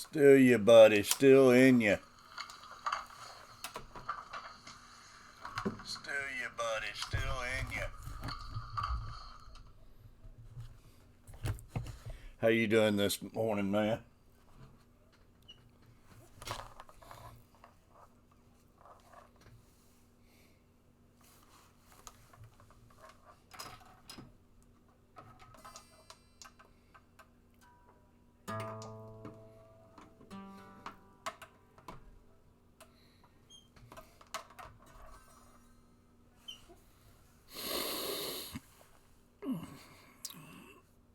Still you, buddy. Still in you. Still you, buddy. Still in you. How you doing this morning, man?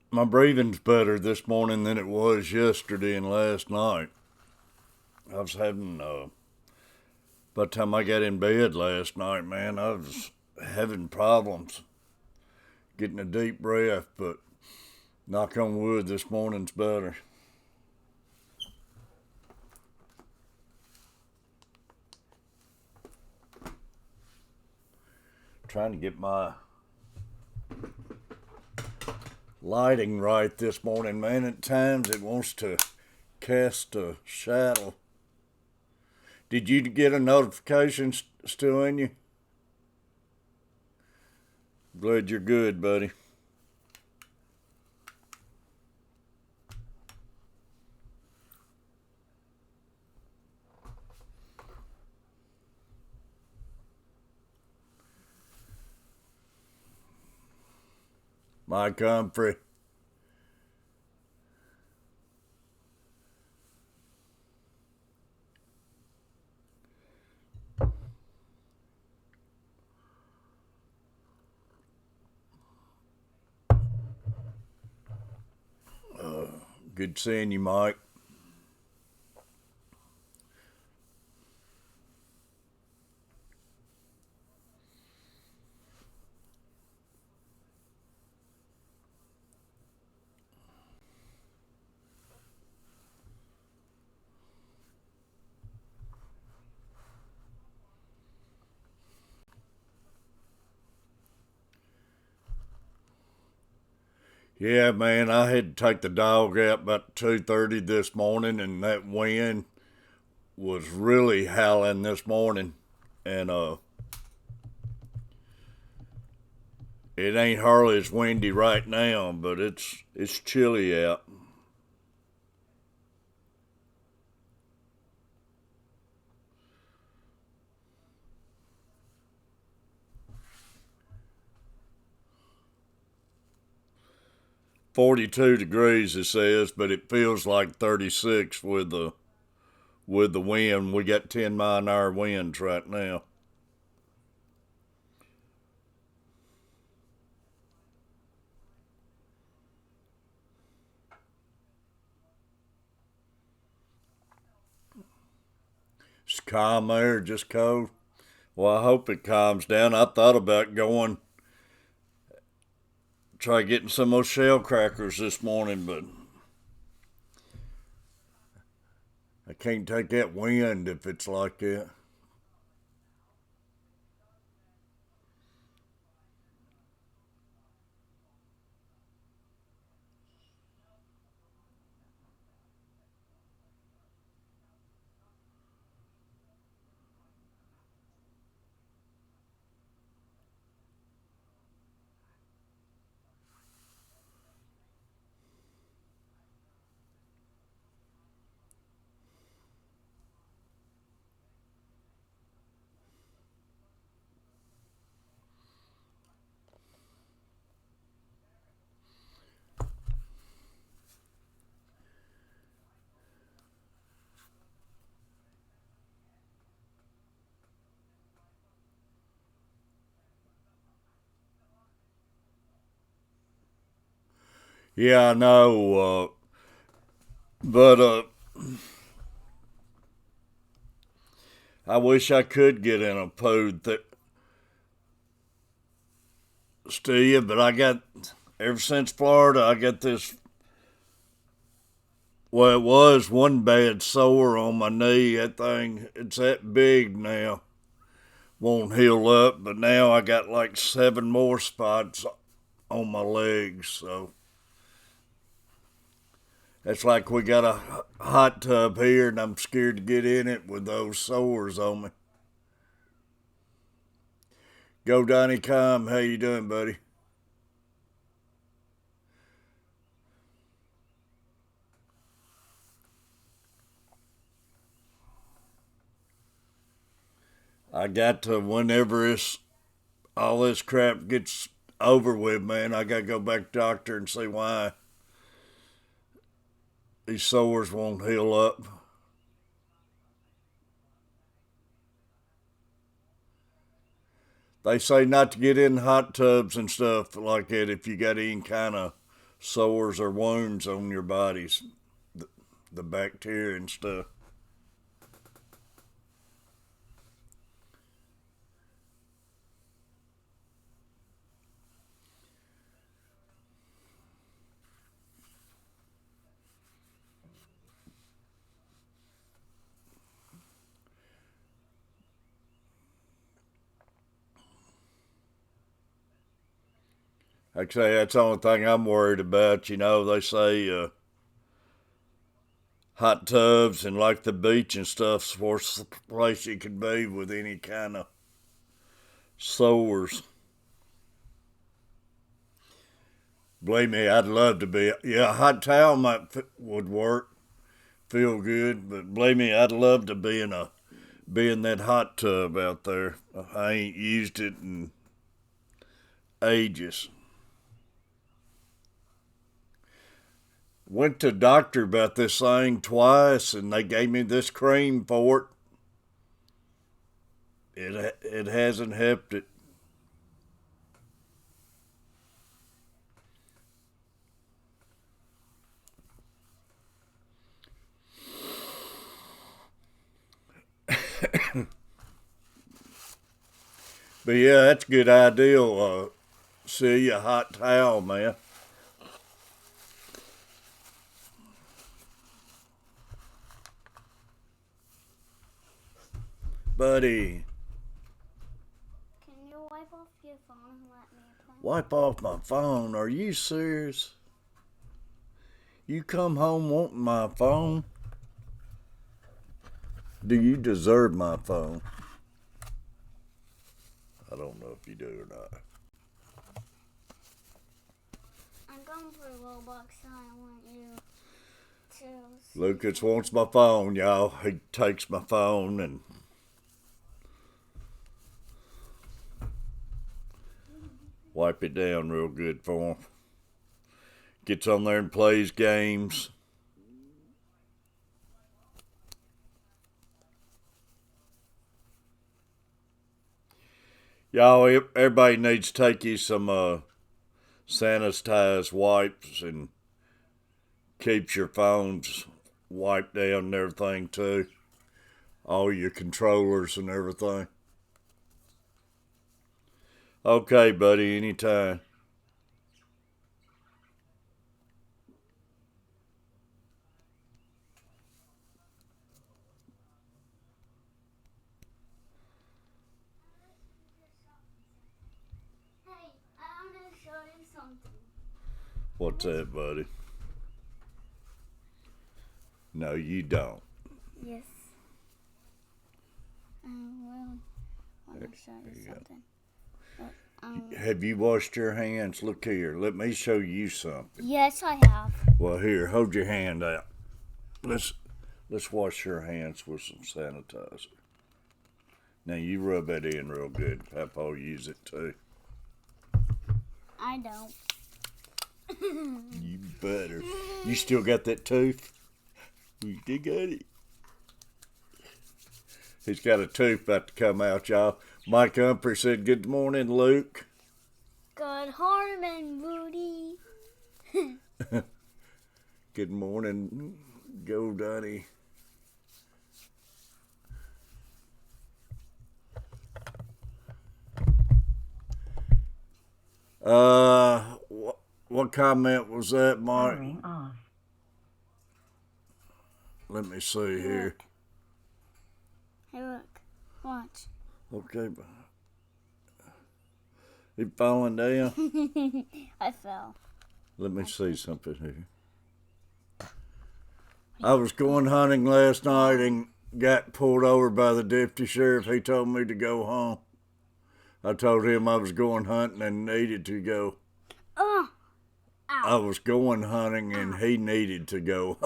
My breathing's better this morning than it was yesterday and last night. I was having, by the time I got in bed last night, man, I was having problems getting a deep breath, but knock on wood, this morning's better. Trying to get my lighting right this morning, man. At times it wants to cast a shadow. Did you get a notification still in you? Glad you're good, buddy. Mike Humphrey. Good seeing you, Mike. Yeah, man, I had to take the dog out about 2:30 this morning, and that wind was really howling this morning. And it ain't hardly as windy right now, but it's chilly out. "42 degrees," it says, but it feels like 36 with the wind. We got 10-mile-an-hour winds right now. It's calm there, just cold. Well, I hope it calms down. I thought about going try getting some of those shell crackers this morning, but I can't take that wind if it's like that. Yeah, I know, but I wish I could get in a food stew, but I got, ever since Florida, I got this, well, it was one bad sore on my knee. That thing, it's that big now. Won't heal up, but now I got like 7 more spots on my legs, so it's like we got a hot tub here, and I'm scared to get in it with those sores on me. Go Donnie Com, how you doing, buddy? I got to, whenever all this crap gets over with, man, I got to go back to the doctor and see why these sores won't heal up. They say not to get in hot tubs and stuff like that if you got any kind of sores or wounds on your bodies, the bacteria and stuff. Like I say, that's the only thing I'm worried about. You know, they say hot tubs and like the beach and stuff's the worst place you could be with any kind of sores. Believe me, I'd love to be. Yeah, a hot towel would work, feel good, but believe me, I'd love to be in that hot tub out there. I ain't used it in ages. Went to the doctor about this thing twice, and they gave me this cream for it. It hasn't helped it. But yeah, that's a good idea. See a hot towel, man. Buddy. Can you wipe off your phone and let me play? Wipe off my phone? Are you serious? You come home wanting my phone? Do you deserve my phone? I don't know if you do or not. I'm going for Roblox, so I want you to... Lucas wants my phone, y'all. He takes my phone and... wipe it down real good for him. Gets on there and plays games. Y'all, everybody needs to take you some sanitized wipes and keeps your phones wiped down and everything too. All your controllers and everything. Okay, buddy, anytime. Hey, I want to show you something. What's that, buddy? No, you don't. Yes. I really want to show you something. Have you washed your hands? Look here. Let me show you something. Yes, I have. Well, here, hold your hand out. Let's wash your hands with some sanitizer. Now you rub that in real good. Papa will use it too. I don't. You better. You still got that tooth? You still got it. He's got a tooth about to come out, y'all. Mike Humphrey said, "Good morning, Luke." Good morning, Rudy. Good morning, Go Donnie. What comment was that, Mike? Let me see here. Hey, look. Watch. Okay. He falling down? I fell. Let me see something here. I was going hunting last night and got pulled over by the deputy sheriff. He told me to go home. I told him I was going hunting and needed to go. Ow. I was going hunting and he needed to go.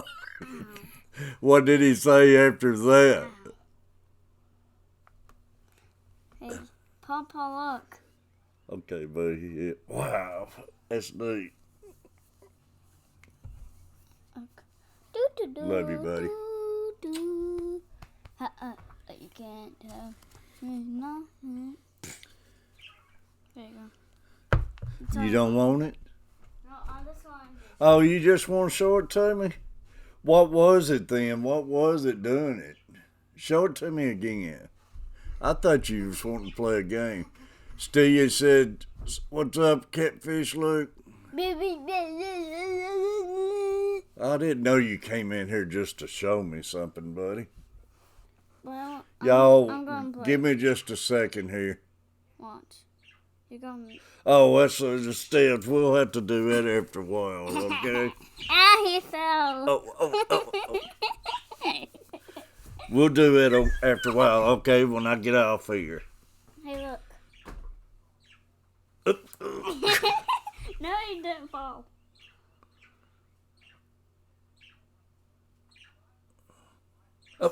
What did he say after that? Hey, Papa, look. Okay, buddy. Yeah. Wow, that's neat. Love you, buddy. You can't have nothing. There you go. You don't want it? No, on this one. Oh, you just want to show it to me? What was it then? What was it doing it? Show it to me again. I thought you was wanting to play a game. Steve said, "What's up, Catfish Luke?" I didn't know you came in here just to show me something, buddy. Well, Y'all, I'm gonna play. give me just a second here. Watch. You're gonna. Oh, that's the steps. We'll have to do that after a while, okay? He fell. Oh. We'll do it after a while, okay, when I get off here. Hey, look. No, he didn't fall. All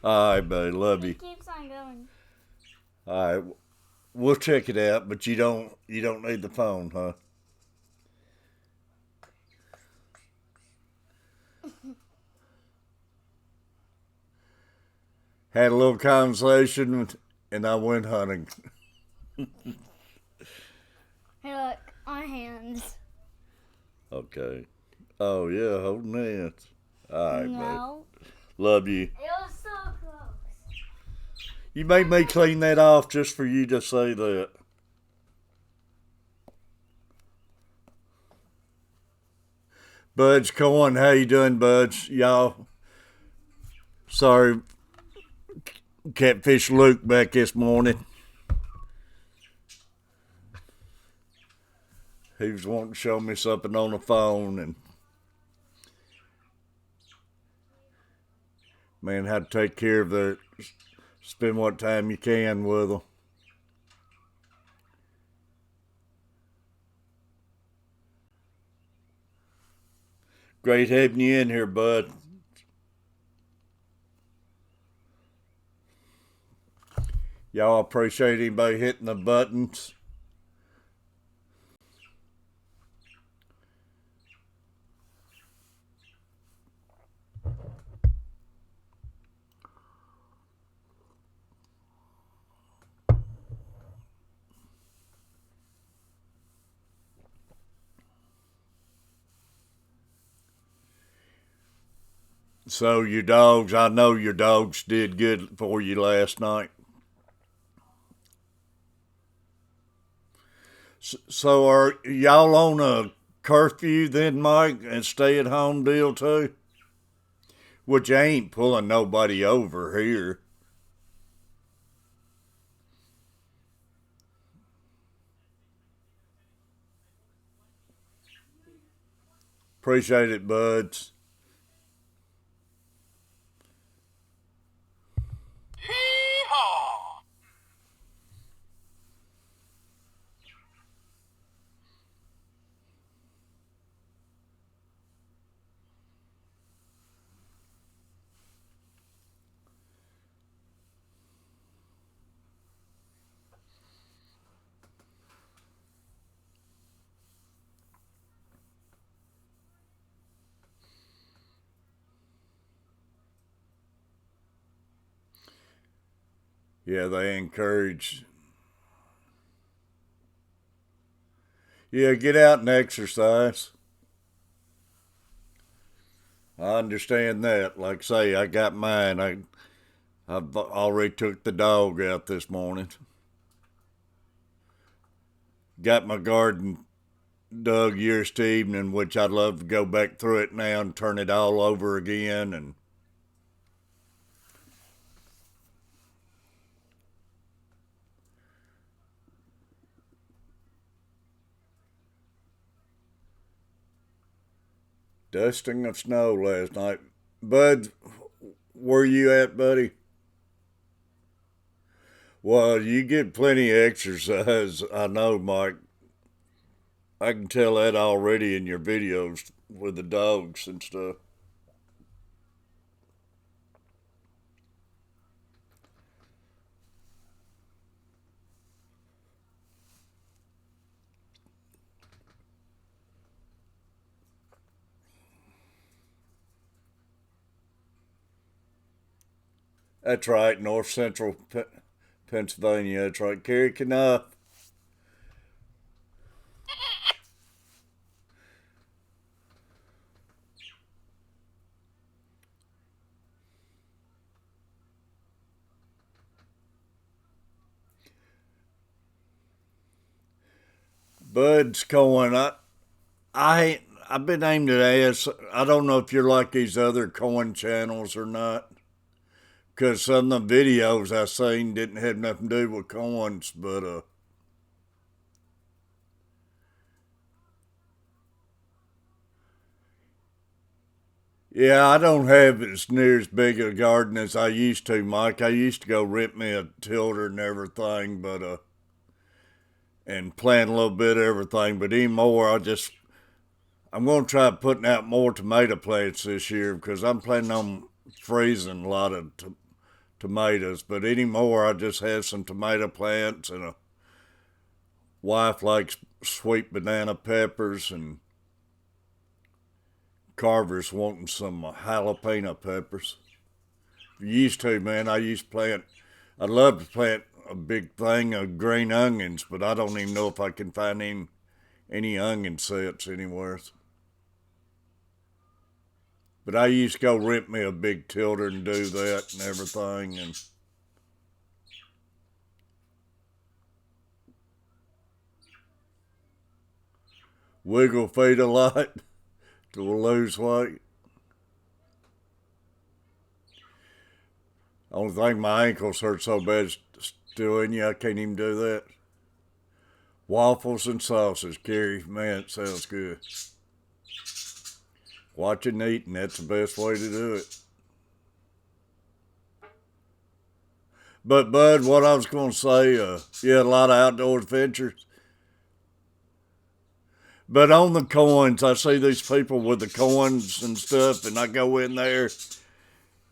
right, buddy. Love He you. keeps on going. All right. We'll check it out, but you don't need the phone, huh? Had a little conversation, and I went hunting. Hey, look. On hands. Okay. Oh, yeah, holding hands. All right, No. buddy. Love you. It was so close. You made me clean that off just for you to say that. Budge Cohen, how you doing, Budge? Y'all, sorry, Catfish Luke back this morning. He was wanting to show me something on the phone, and man, how to take care of the, spend what time you can with them. Great having you in here, bud. Y'all appreciate anybody hitting the buttons. So your dogs, I know your dogs did good for you last night. So are y'all on a curfew then, Mike, and stay at home deal too? Which ain't pulling nobody over here. Appreciate it, buds. Yeah, they encourage. Yeah, get out and exercise. I understand that. Like I say, I got mine. I've already took the dog out this morning. Got my garden dug yesterday evening, which I'd love to go back through it now and turn it all over again. And Dusting of snow last night. Bud, where you at, buddy? Well, you get plenty of exercise. I know, Mike. I can tell that already in your videos with the dogs and stuff. That's right, north central Pennsylvania. That's right. Carrie, Bud's going. I've been aimed at ask. I don't know if you're like these other coin channels or not, because some of the videos I seen didn't have nothing to do with coins, but yeah, I don't have as near as big a garden as I used to, Mike. I used to go rent me a tilder and everything, but and plant a little bit of everything. But anymore, I'm going to try putting out more tomato plants this year because I'm planning on freezing a lot of tomatoes. But anymore, I just have some tomato plants, and a wife likes sweet banana peppers, and Carver's wanting some jalapeno peppers. Used to, man. I'd love to plant a big thing of green onions, but I don't even know if I can find any onion sets anywhere. But I used to go rent me a big tilder and do that and everything, and wiggle feet a lot to lose weight. Only thing my ankles hurt so bad is still in you. I can't even do that. Waffles and sausage, Carrie. Man, it sounds good. Watching and eating, that's the best way to do it. But, Bud, what I was going to say, you had a lot of outdoor adventures. But on the coins, I see these people with the coins and stuff, and I go in there,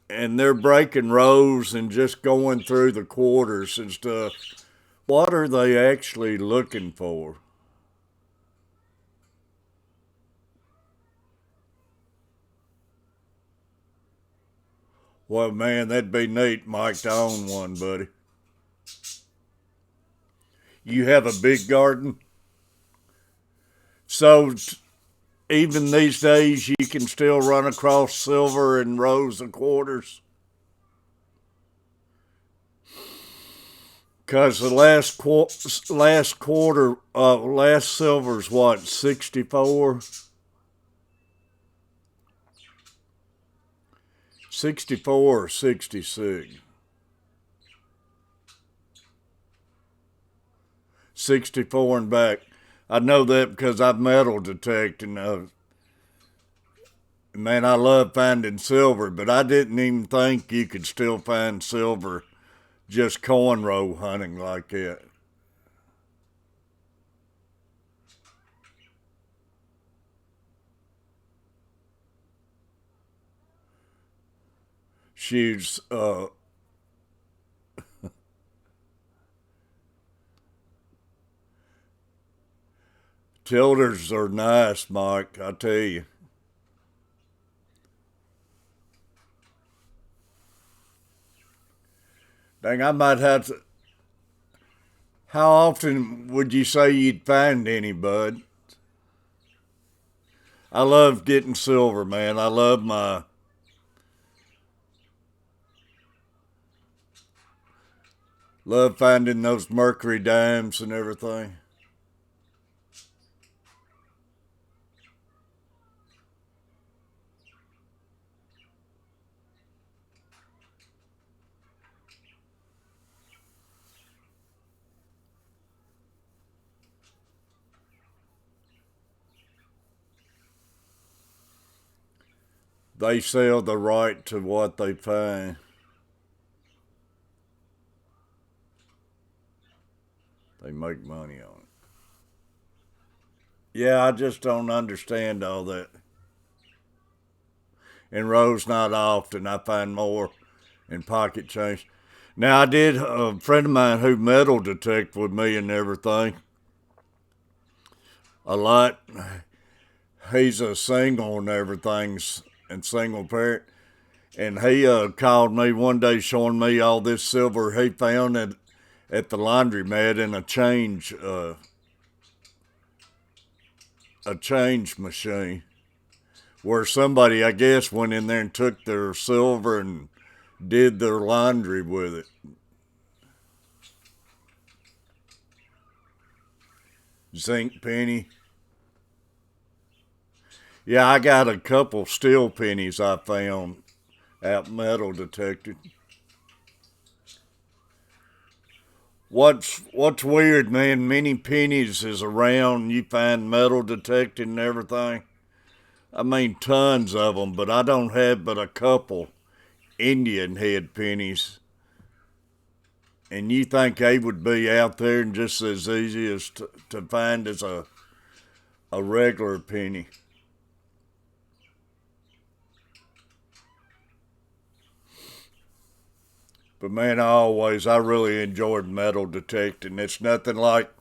and they're breaking rows and just going through the quarters and stuff. What are they actually looking for? Well, man, that'd be neat, Mike, to own one, buddy. You have a big garden? So even these days, you can still run across silver and rows of quarters? Because the last silver's what, 64? 64 or 66? 64 and back. I know that because I've metal detecting. Man, I love finding silver, but I didn't even think you could still find silver just cornrow hunting like that. She's tilders are nice, Mike, I tell you. Dang, I might have to. How often would you say you'd find any, Bud? I love getting silver, man. Love finding those mercury dimes and everything. they sell the right to what they find. They make money on it. Yeah, I just don't understand all that. In Rose, not often. I find more in pocket change. Now, I did a friend of mine who metal detect with me and everything a lot. He's a single and everything, and single parent. And he called me one day showing me all this silver he found at the laundromat in a change machine, where somebody, I guess, went in there and took their silver and did their laundry with it. Zinc penny. Yeah, I got a couple steel pennies I found out metal detected. What's weird, man, many pennies is around, you find metal detected and everything. I mean, tons of them, but I don't have but a couple Indian head pennies. And you think they would be out there and just as easy as to find as a regular penny. But man, I really enjoyed metal detecting. It's nothing like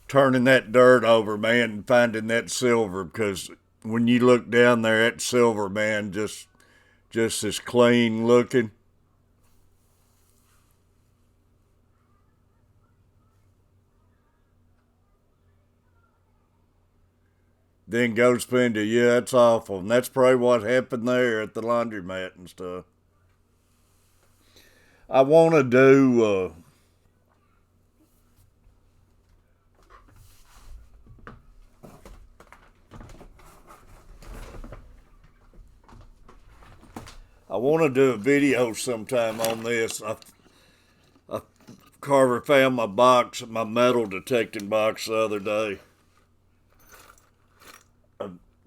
turning that dirt over, man, and finding that silver, because when you look down there at silver, man, just as clean looking. Then go spend it. Yeah, that's awful. And that's probably what happened there at the laundromat and stuff. I want to do. I want to do a video sometime on this. Carver found my metal detecting box the other day.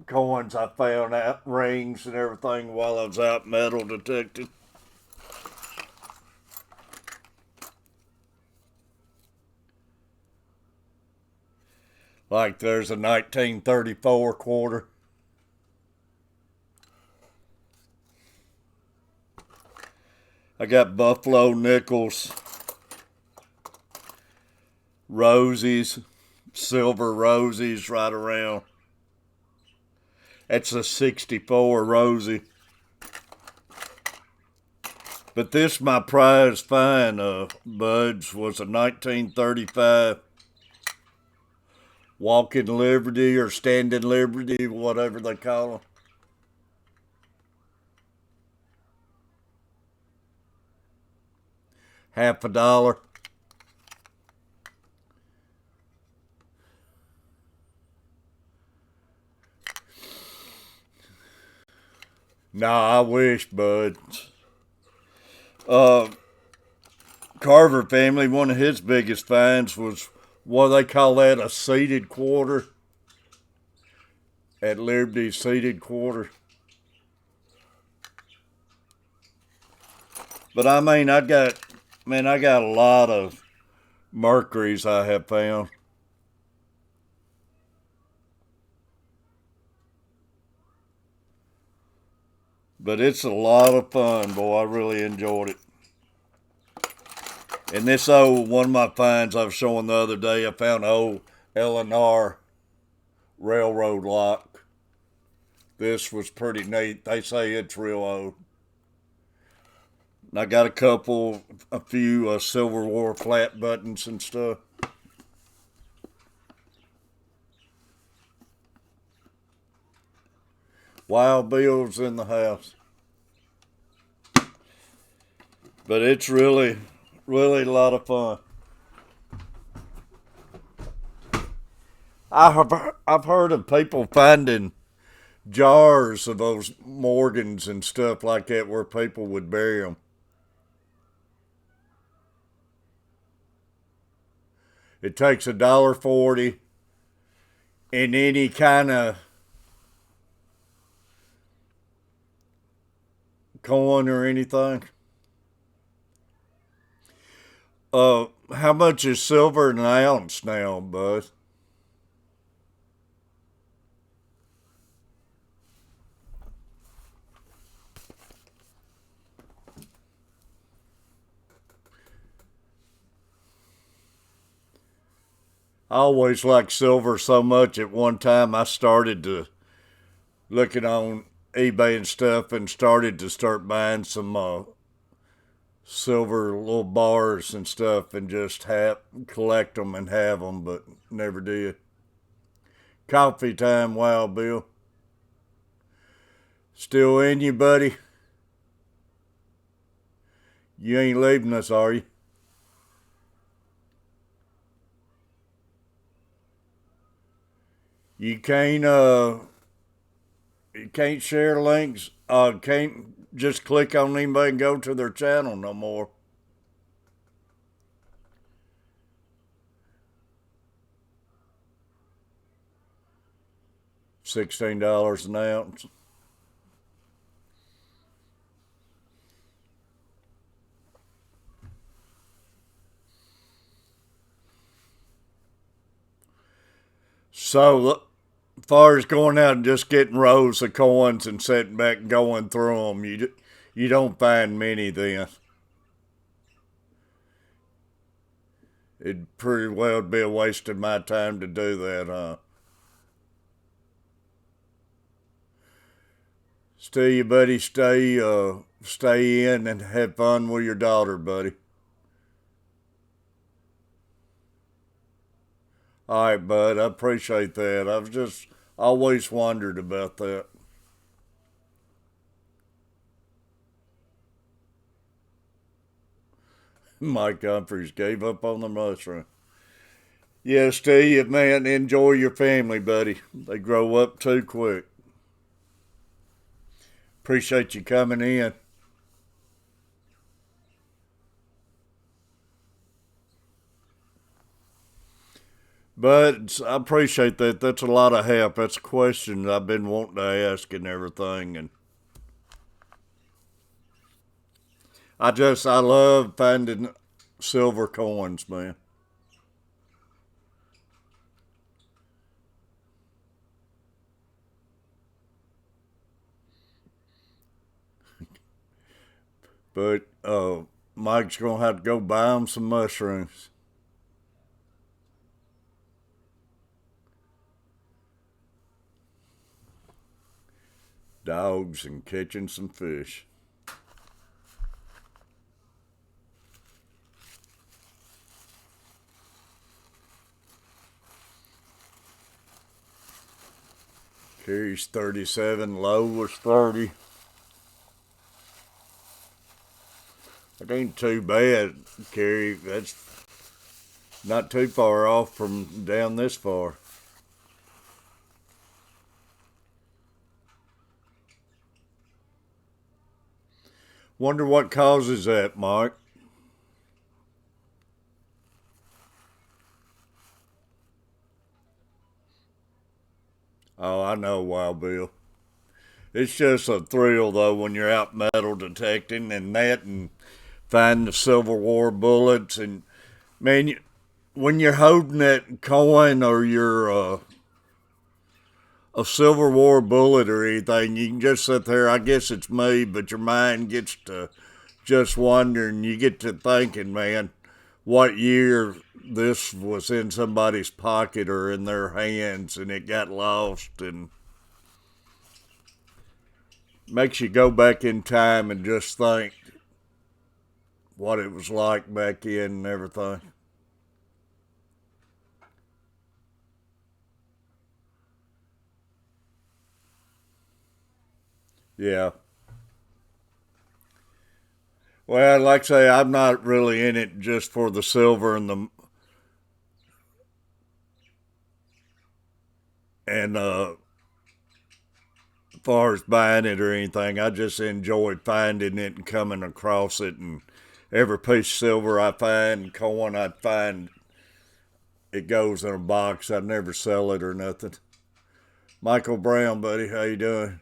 Coins I found out, rings and everything while I was out metal detecting. Like there's a 1934 quarter. I got buffalo nickels, rosies, silver rosies right around. That's a 64 Rosie. But this my prize find, buds, was a 1935 Walking Liberty or Standing Liberty, whatever they call them. $50. Nah, I wish, bud. Carver family, one of his biggest finds was what they call that, a seated quarter. At Liberty, seated quarter. But I mean, I got a lot of Mercuries I have found. But it's a lot of fun, boy. I really enjoyed it. And this one of my finds I was showing the other day, I found an old L&R railroad lock. This was pretty neat. They say it's real old. And I got a few Silver War flat buttons and stuff. Wild Bill's in the house. But it's really a lot of fun. I've heard of people finding jars of those Morgans and stuff like that where people would bury them. It takes $1.40 in any kind of coin or anything? How much is silver an ounce now, bud? I always liked silver so much. At one time, I started to looking on eBay and stuff, and start buying some silver little bars and stuff, and just collect them and have them, but never did. Coffee time, wow, Bill. Still in you, buddy? You ain't leaving us, are you? You can't share links. Can't just click on anybody and go to their channel no more. $16 an ounce. So, as far as going out and just getting rows of coins and sitting back and going through them, you don't find many then. It'd pretty well be a waste of my time to do that, huh? Stay, buddy. Stay in and have fun with your daughter, buddy. All right, bud. I appreciate that. I've just always wondered about that. Mike Humphreys gave up on the mushroom. Yeah, Steve, man, enjoy your family, buddy. They grow up too quick. Appreciate you coming in. But I appreciate that. That's a lot of help. That's a question I've been wanting to ask and everything. And I love finding silver coins, man. But Mike's gonna have to go buy him some mushrooms. Dogs and catching some fish. Carry's 37, low was 30. It ain't too bad, Carrie. That's not too far off from down this far. Wonder what causes that, Mike. Oh, I know, Wild Bill. It's just a thrill, though, when you're out metal detecting and that and find the Civil War bullets. And, man, when you're holding that coin or you're a Civil War bullet or anything, you can just sit there. I guess it's me, but your mind gets to just wondering. You get to thinking, man, what year this was in somebody's pocket or in their hands and it got lost, and makes you go back in time and just think what it was like back then and everything. Yeah. Well, like I say, I'm not really in it just for the silver and as far as buying it or anything. I just enjoyed finding it and coming across it, and every piece of silver I find, coin I find, it goes in a box. I never sell it or nothing. Michael Brown, buddy, how you doing?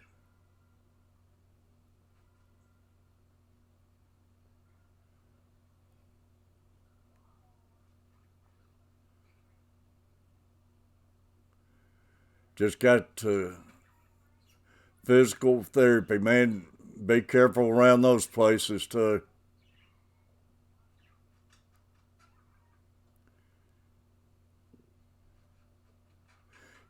Just got to physical therapy, man. Be careful around those places too.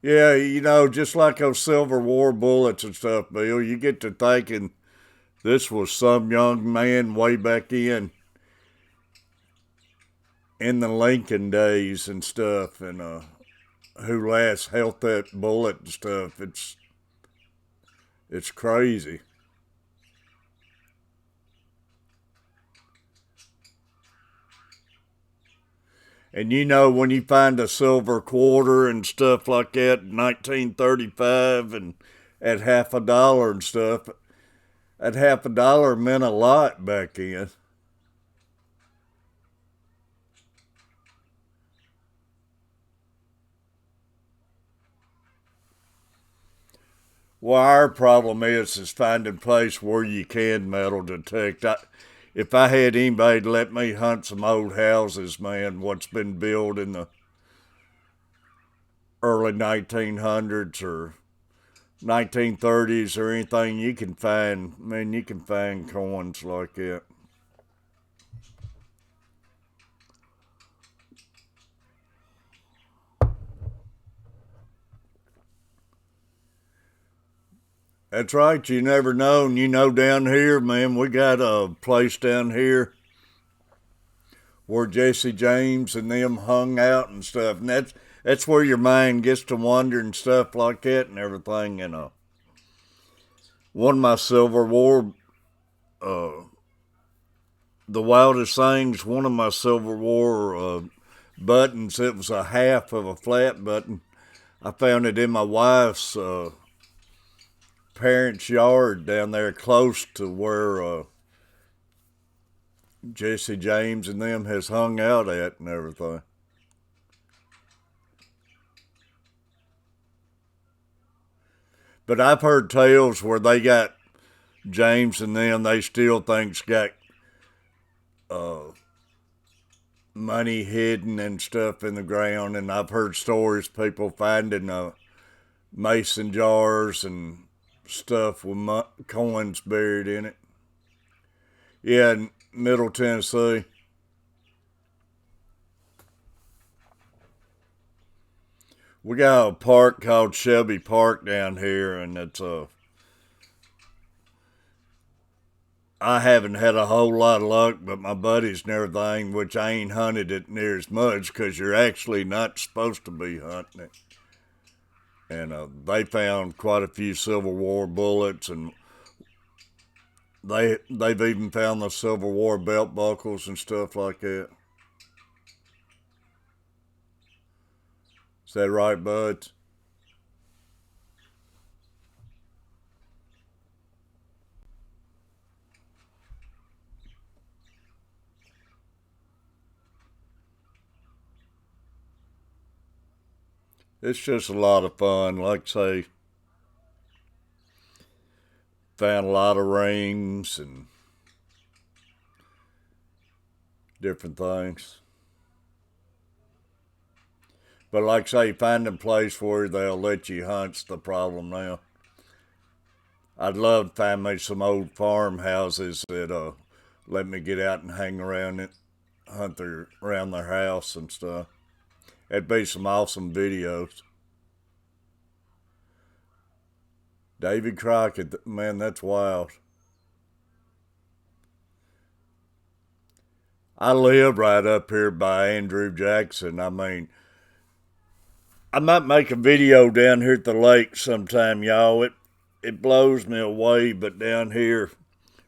Yeah, you know, just like those Civil War bullets and stuff, Bill, you get to thinking this was some young man way back in the Lincoln days and stuff, and who last held that bullet and stuff. It's crazy. And you know, when you find a silver quarter and stuff like that in 1935 and at half a dollar and stuff, at half a dollar meant a lot back then. Well, our problem is finding a place where you can metal detect. If I had anybody to let me hunt some old houses, man, what's been built in the early 1900s or 1930s or anything, you can find, man, you can find coins like that. That's right, you never know. And you know, down here, man, we got a place down here where Jesse James and them hung out and stuff. And that's where your mind gets to wander and stuff like that and everything. And one of my Civil War, uh, the wildest things, one of my Civil War buttons, it was a half of a flat button. I found it in my wife's parents' yard down there close to where Jesse James and them has hung out at and everything. But I've heard tales where they got James and them, they still think's got money hidden and stuff in the ground. And I've heard stories people finding mason jars and stuff with coins buried in it. Yeah, in Middle Tennessee. We got a park called Shelby Park down here, and it's I haven't had a whole lot of luck, but my buddies and everything, which I ain't hunted it near as much because you're actually not supposed to be hunting it. And they found quite a few Civil War bullets, and they've even found the Civil War belt buckles and stuff like that. Is that right, buds? It's just a lot of fun. Like I say, found a lot of rings and different things. But like I say, finding a place where they'll let you hunt's the problem now. I'd love to find me some old farmhouses that let me get out and hang around it, hunt around their house and stuff. It'd be some awesome videos. David Crockett, man, that's wild. I live right up here by Andrew Jackson. I mean, I might make a video down here at the lake sometime, y'all. It blows me away, but down here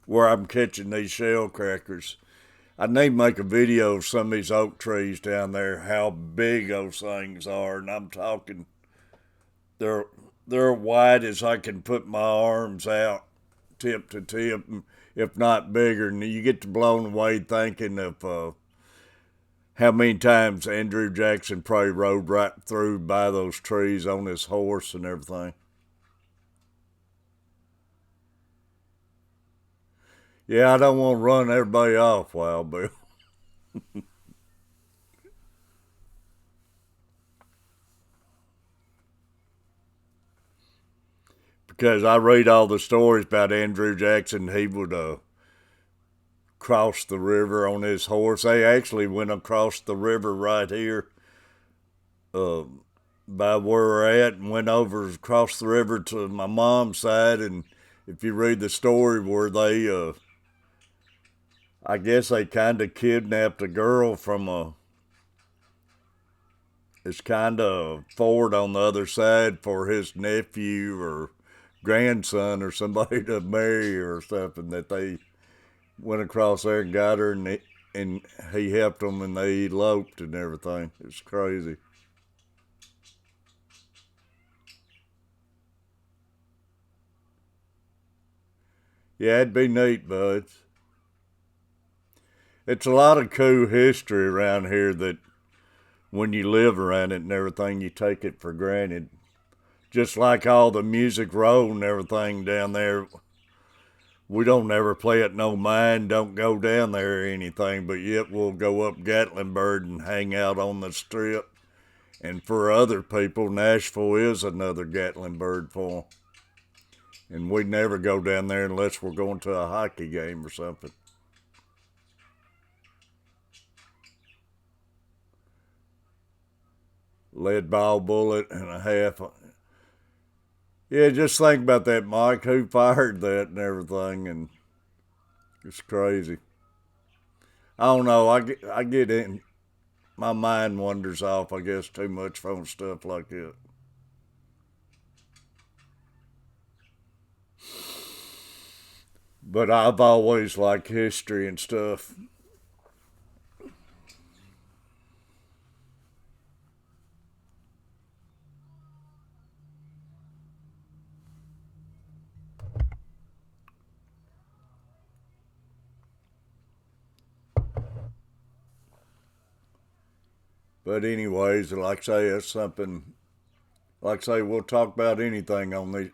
where I'm catching these shell crackers, I need to make a video of some of these oak trees down there, how big those things are, and I'm talking they're wide as I can put my arms out, tip to tip, if not bigger. And you get to blown away thinking of how many times Andrew Jackson probably rode right through by those trees on his horse and everything. Yeah, I don't want to run everybody off, Wild Bill. because I read all the stories about Andrew Jackson. He would cross the river on his horse. They actually went across the river right here by where we're at and went over across the river to my mom's side. And if you read the story where they, I guess they kind of kidnapped a girl from it's kind of ford on the other side for his nephew or grandson or somebody to marry or something, that they went across there and got her, and he helped them and they eloped and everything. It's crazy. Yeah, it'd be neat, buds. It's a lot of cool history around here that when you live around it and everything, you take it for granted. Just like all the Music Row and everything down there. We don't ever play it no mind, don't go down there or anything, but yet we'll go up Gatlinburg and hang out on the strip. And for other people, Nashville is another Gatlinburg for them. And we never go down there unless we're going to a hockey game or something. Lead ball bullet and a half. Yeah, just think about that, Mike. Who fired that and everything, and it's crazy. I don't know. I get in. My mind wanders off, I guess, too much from stuff like that. But I've always liked history and stuff. But anyways, like I say, it's something. Like I say, we'll talk about anything on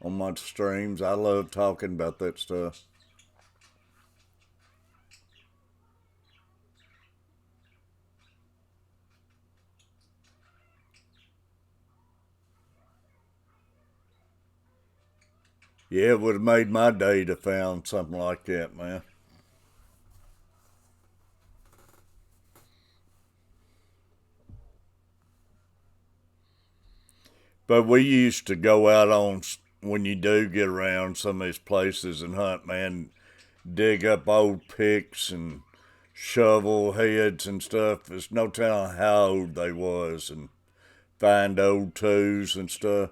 my streams. I love talking about that stuff. Yeah, it would have made my day to found something like that, man. But we used to go out on, when you do get around some of these places and hunt, man, dig up old picks and shovel heads and stuff. There's no telling how old they was, and find old tools and stuff.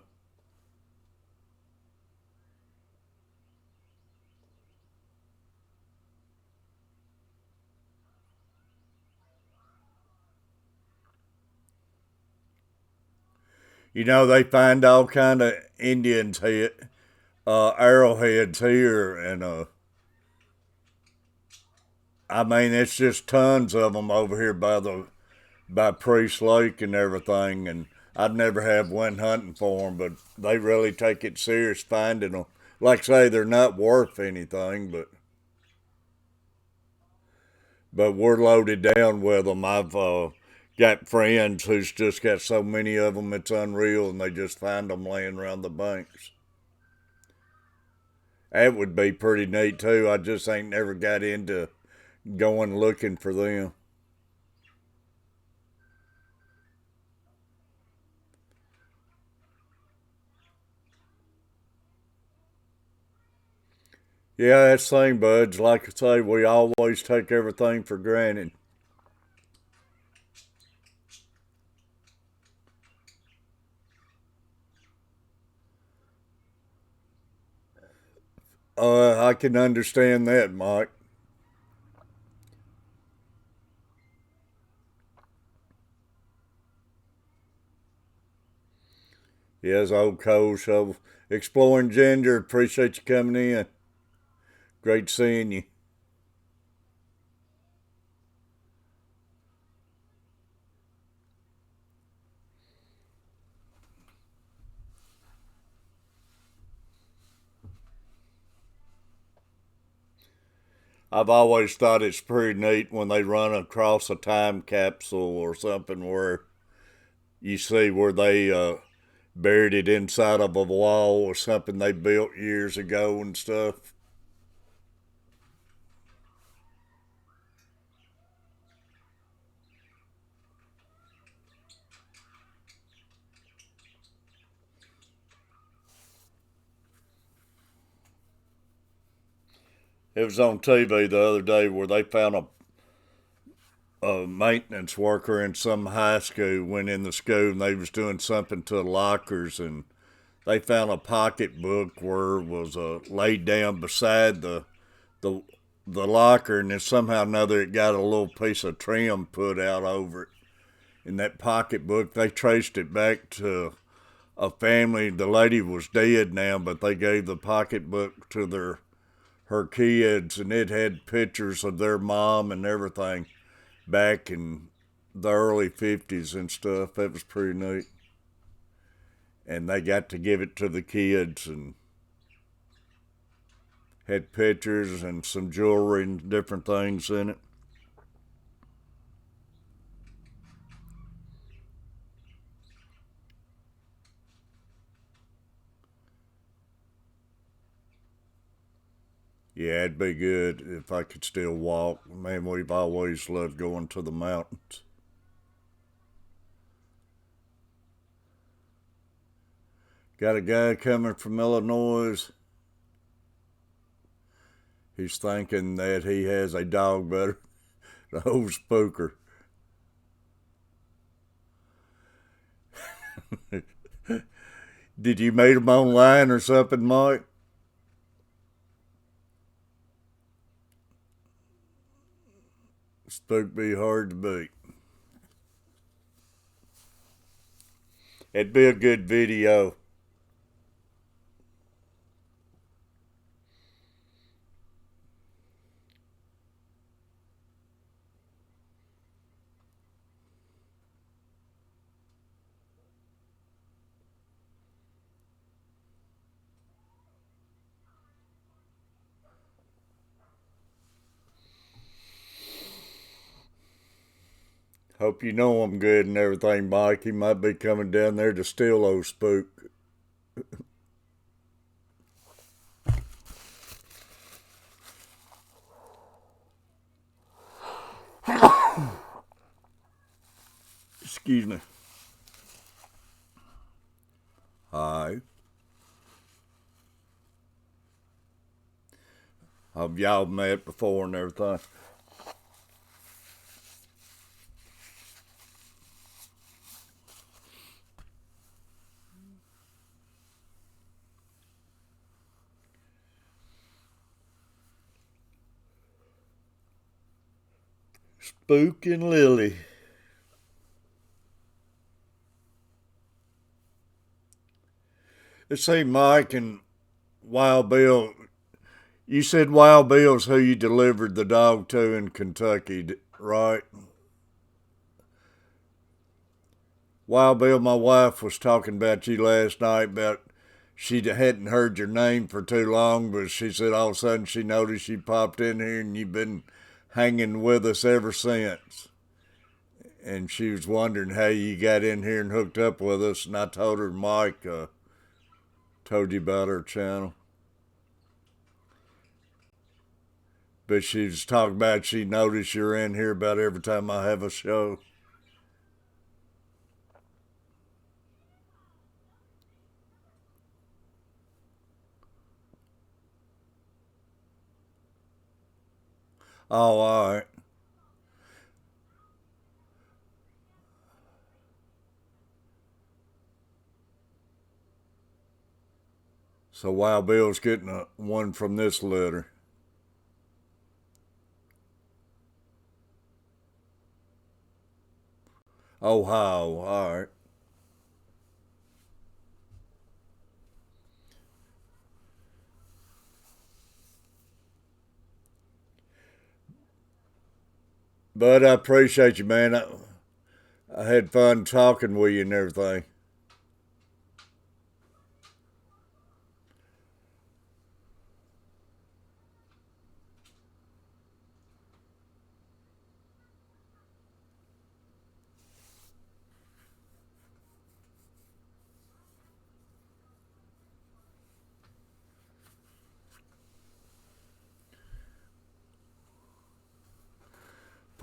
You know, they find all kind of Indians head, arrowheads here, and I mean, it's just tons of them over here by Priest Lake and everything. And I'd never have went hunting for them, but they really take it serious finding them. Like I say, they're not worth anything, but we're loaded down with them. I've got friends who's just got so many of them, it's unreal, and they just find them laying around the banks. That would be pretty neat too. I just ain't never got into going looking for them. Yeah, that's the thing, buds. Like I say, we always take everything for granted. I can understand that, Mike. Yes, old cold shovel. Exploring Ginger, appreciate you coming in. Great seeing you. I've always thought it's pretty neat when they run across a time capsule or something where you see where they buried it inside of a wall or something they built years ago and stuff. It was on TV the other day where they found a maintenance worker in some high school went in the school and they was doing something to the lockers, and they found a pocketbook where it was laid down beside the the locker, and then somehow or another it got a little piece of trim put out over it. In that pocketbook, they traced it back to a family. The lady was dead now, but they gave the pocketbook to her kids, and it had pictures of their mom and everything back in the early 50s and stuff. That was pretty neat. And they got to give it to the kids and had pictures and some jewelry and different things in it. Yeah, it'd be good if I could still walk. Man, we've always loved going to the mountains. Got a guy coming from Illinois. He's thinking that he has a dog better than the old spooker. Did you meet him online or something, Mike? Spook be hard to beat. It'd be a good video. Hope you know I'm good and everything, Mike. He might be coming down there to steal old spook. Excuse me. Hi. Have y'all met before and everything? Spook and Lily. Let's see, Mike and Wild Bill. You said Wild Bill's who you delivered the dog to in Kentucky, right? Wild Bill, my wife was talking about you last night about she hadn't heard your name for too long, but she said all of a sudden she noticed you popped in here and you've been hanging with us ever since. And she was wondering how you got in here and hooked up with us, and I told her Mike told you about our channel. But she was talking about she noticed you're in here about every time I have a show. Oh, all right. So Wild Bill's getting one from this letter. Ohio, all right. But I appreciate you, man. I had fun talking with you and everything.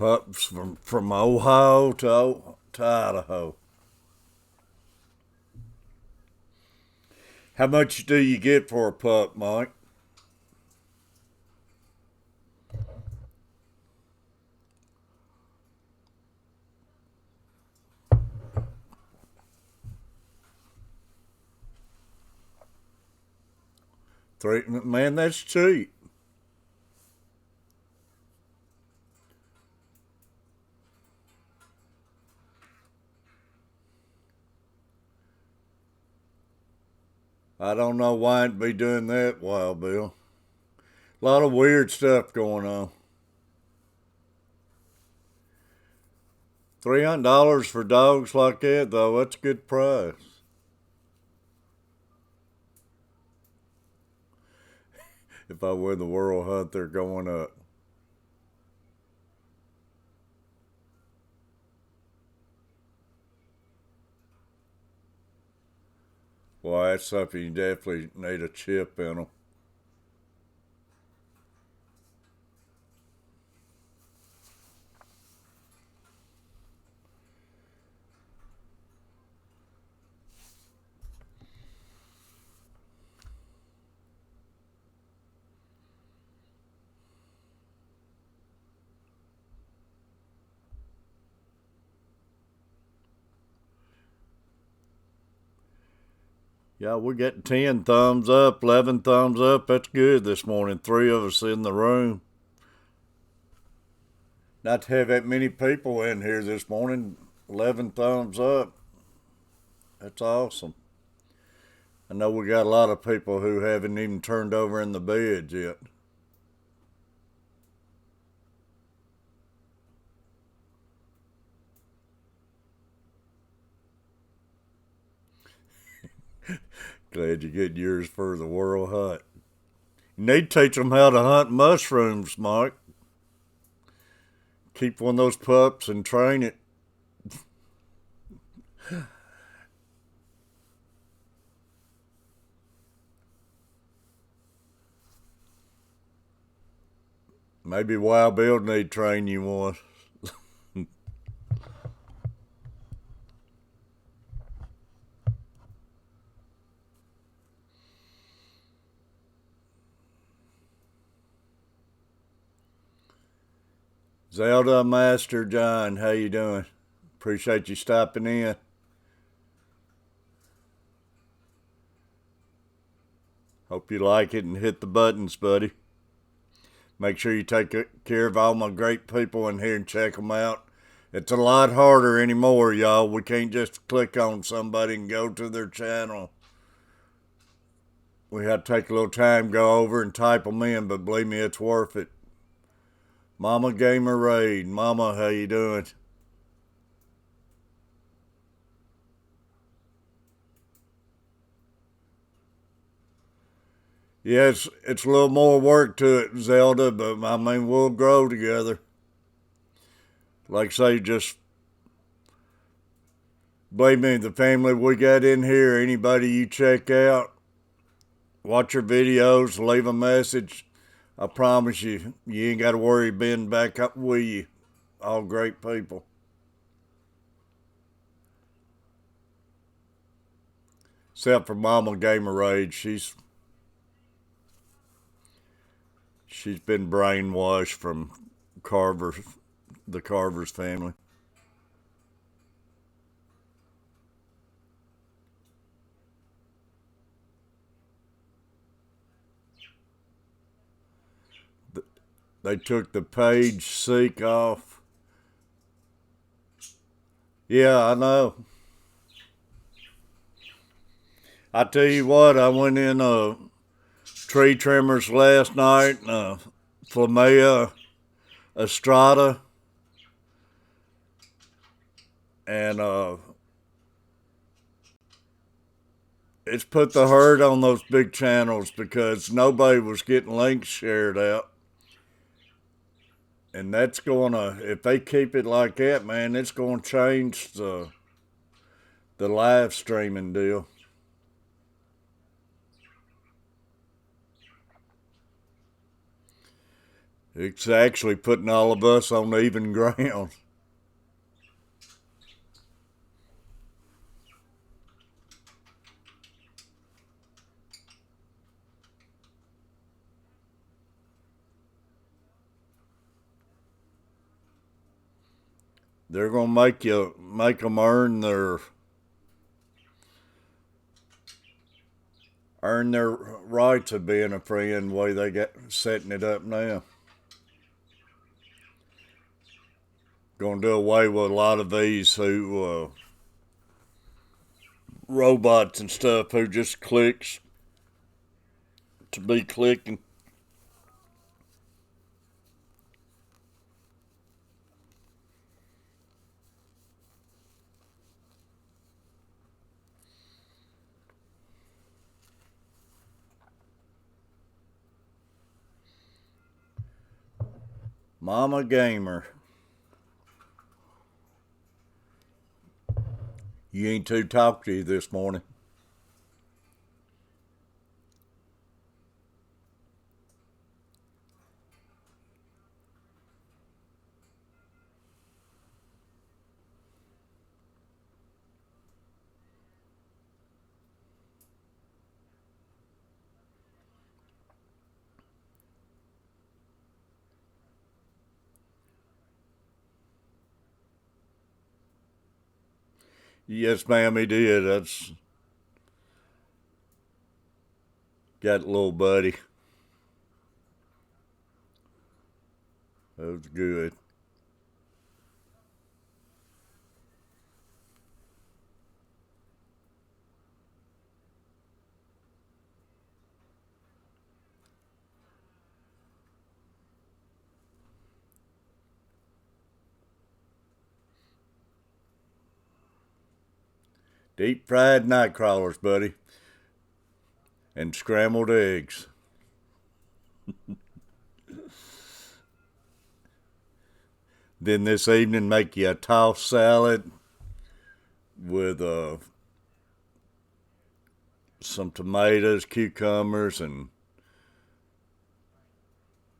Pups from Ohio to Idaho. How much do you get for a pup, Mike? Three, man, that's cheap. I don't know why it'd be doing that, Wild Bill. A lot of weird stuff going on. $300 for dogs like that, though, that's a good price. If I win the World Hunt, they're going up. Well, that's something you definitely need a chip in them. Yeah, we're getting 10 thumbs up, 11 thumbs up. That's good this morning. 3 of us in the room. Not to have that many people in here this morning. 11 thumbs up. That's awesome. I know we got a lot of people who haven't even turned over in the beds yet. Glad you get yours for the World Hunt. You need to teach them how to hunt mushrooms, Mike. Keep one of those pups and train it. Maybe Wild Bill need to train you one. Zelda Master John, how you doing? Appreciate you stopping in. Hope you like it and hit the buttons, buddy. Make sure you take care of all my great people in here and check them out. It's a lot harder anymore, y'all. We can't just click on somebody and go to their channel. We have to take a little time, go over and type them in, but believe me, it's worth it. Mama Gamer Raid. Mama, how you doing? Yes, it's a little more work to it, Zelda, but I mean, we'll grow together. Like I say, just believe me, the family we got in here, anybody you check out, watch your videos, leave a message. I promise you, you ain't got to worry being back up with you. All great people. Except for Mama Gamer Raid, she's been brainwashed from the Carver's family. They took the page seek off. Yeah, I know. I tell you what, I went in tree trimmers last night, Flamea Estrada, and it's put the hurt on those big channels because nobody was getting links shared out. And that's if they keep it like that, man, it's gonna change the live streaming deal. It's actually putting all of us on even ground. They're gonna make them earn their rights of being a friend the way they got setting it up now. Gonna do away with a lot of these who robots and stuff who just clicks to be clicking. Mama Gamer. You ain't too talkative this morning. Yes, ma'am, he did. That's got a little buddy. That was good. Deep fried night crawlers, buddy. And scrambled eggs. Then this evening, make you a tossed salad with some tomatoes, cucumbers, and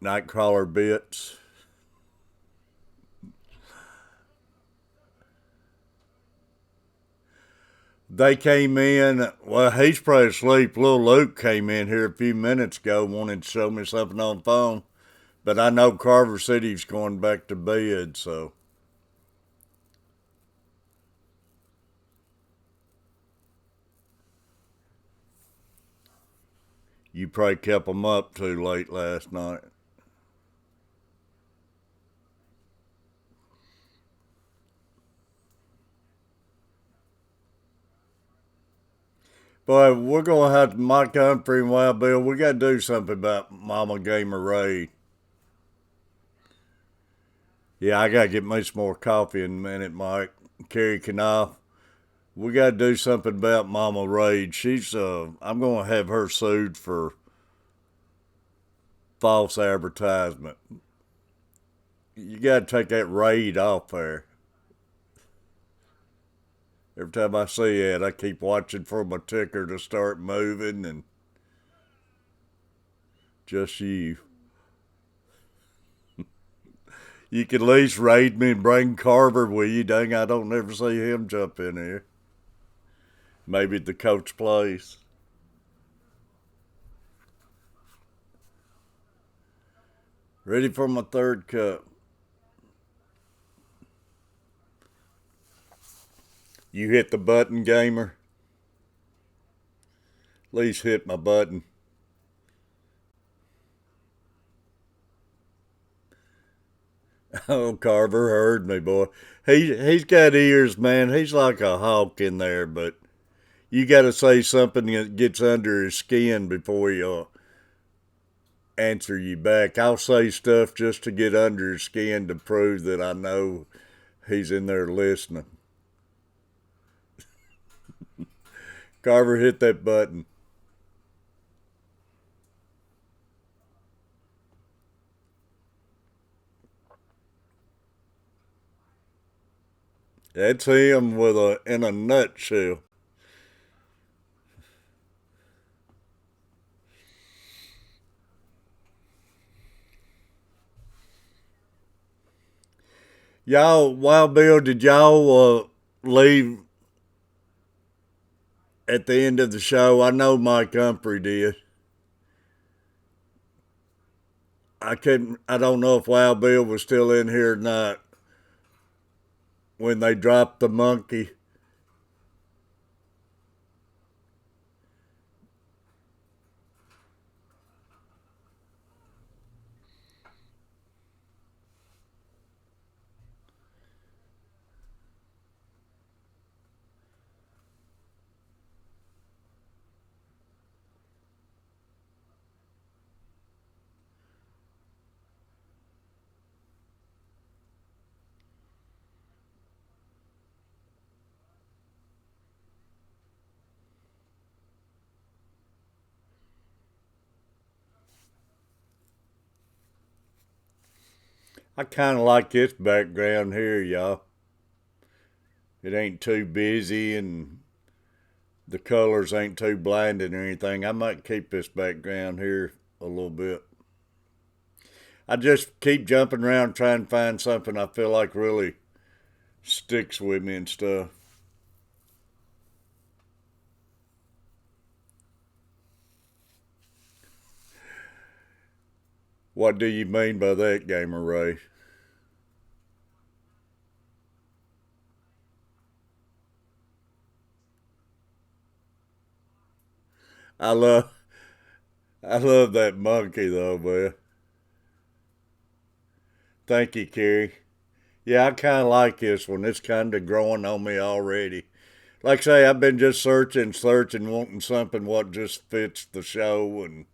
nightcrawler bits. They came in, well, he's probably asleep. Little Luke came in here a few minutes ago, wanted to show me something on the phone. But I know Carver said he's going back to bed, so. You probably kept him up too late last night. Boy, we're going to have to, Mike Humphrey and Wild Bill, we got to do something about Mama Gamer Raid. Yeah, I got to get me some more coffee in a minute, Mike. Carrie Knopf. We got to do something about Mama Raid. I'm going to have her sued for false advertisement. You got to take that Raid off there. Every time I see it, I keep watching for my ticker to start moving, and just you. You could at least raid me and bring Carver with you. Dang, I don't ever see him jump in here. Maybe at the coach place. Ready for my third cup. You hit the button, gamer. At least hit my button. Oh, Carver heard me, boy. He's got ears, man. He's like a hawk in there, but you got to say something that gets under his skin before he'll answer you back. I'll say stuff just to get under his skin to prove that I know he's in there listening. Carver, hit that button. That's him in a nutshell. Y'all, Wild Bill, did y'all leave at the end of the show? I know Mike Humphrey did. I don't know if Wild Bill was still in here or not when they dropped the monkey. I kind of like this background here, y'all. It ain't too busy and the colors ain't too blinding or anything. I might keep this background here a little bit. I just keep jumping around trying to find something I feel like really sticks with me and stuff. What do you mean by that, Gamer Ray? I love I love that monkey though, man. Thank you, Carrie. Yeah, I kind of like this one. It's kind of growing on me already. Like I say, I've been just searching, wanting something what just fits the show, and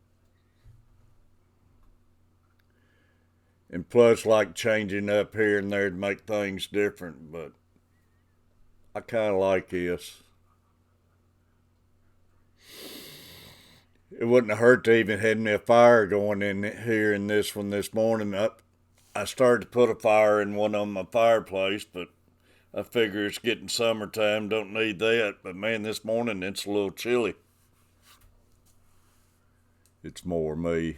plus like changing up here and there to make things different. But I kind of like this. It wouldn't have hurt to even had me a fire going in here in this one this morning. I started to put a fire in one on my fireplace, but I figure it's getting summertime, don't need that. But man, this morning it's a little chilly. It's more me.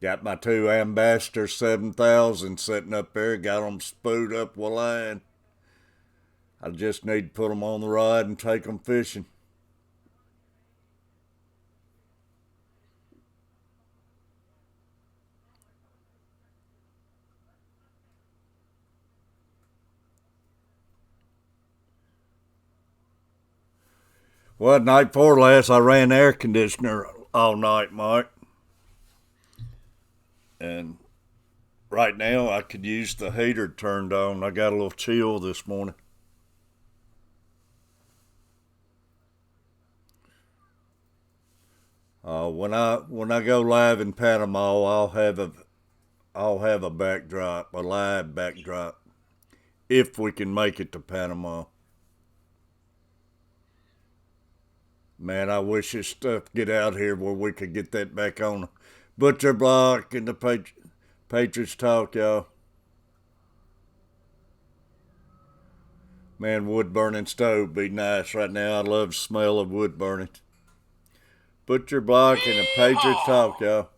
Got my two Ambassador 7000 sitting up there, got them spooled up with line. I just need to put them on the rod and take them fishing. Well, the night before last, I ran air conditioner all night, Mike. And right now, I could use the heater turned on. I got a little chill this morning. When I go live in Panama, I'll have a backdrop, a live backdrop, if we can make it to Panama. Man, I wish this stuff get out here where we could get that back on Butcher Block and the Patriots Talk, y'all. Man, wood burning stove be nice right now. I love the smell of wood burning. Butcher Block and the Patriots Talk, y'all.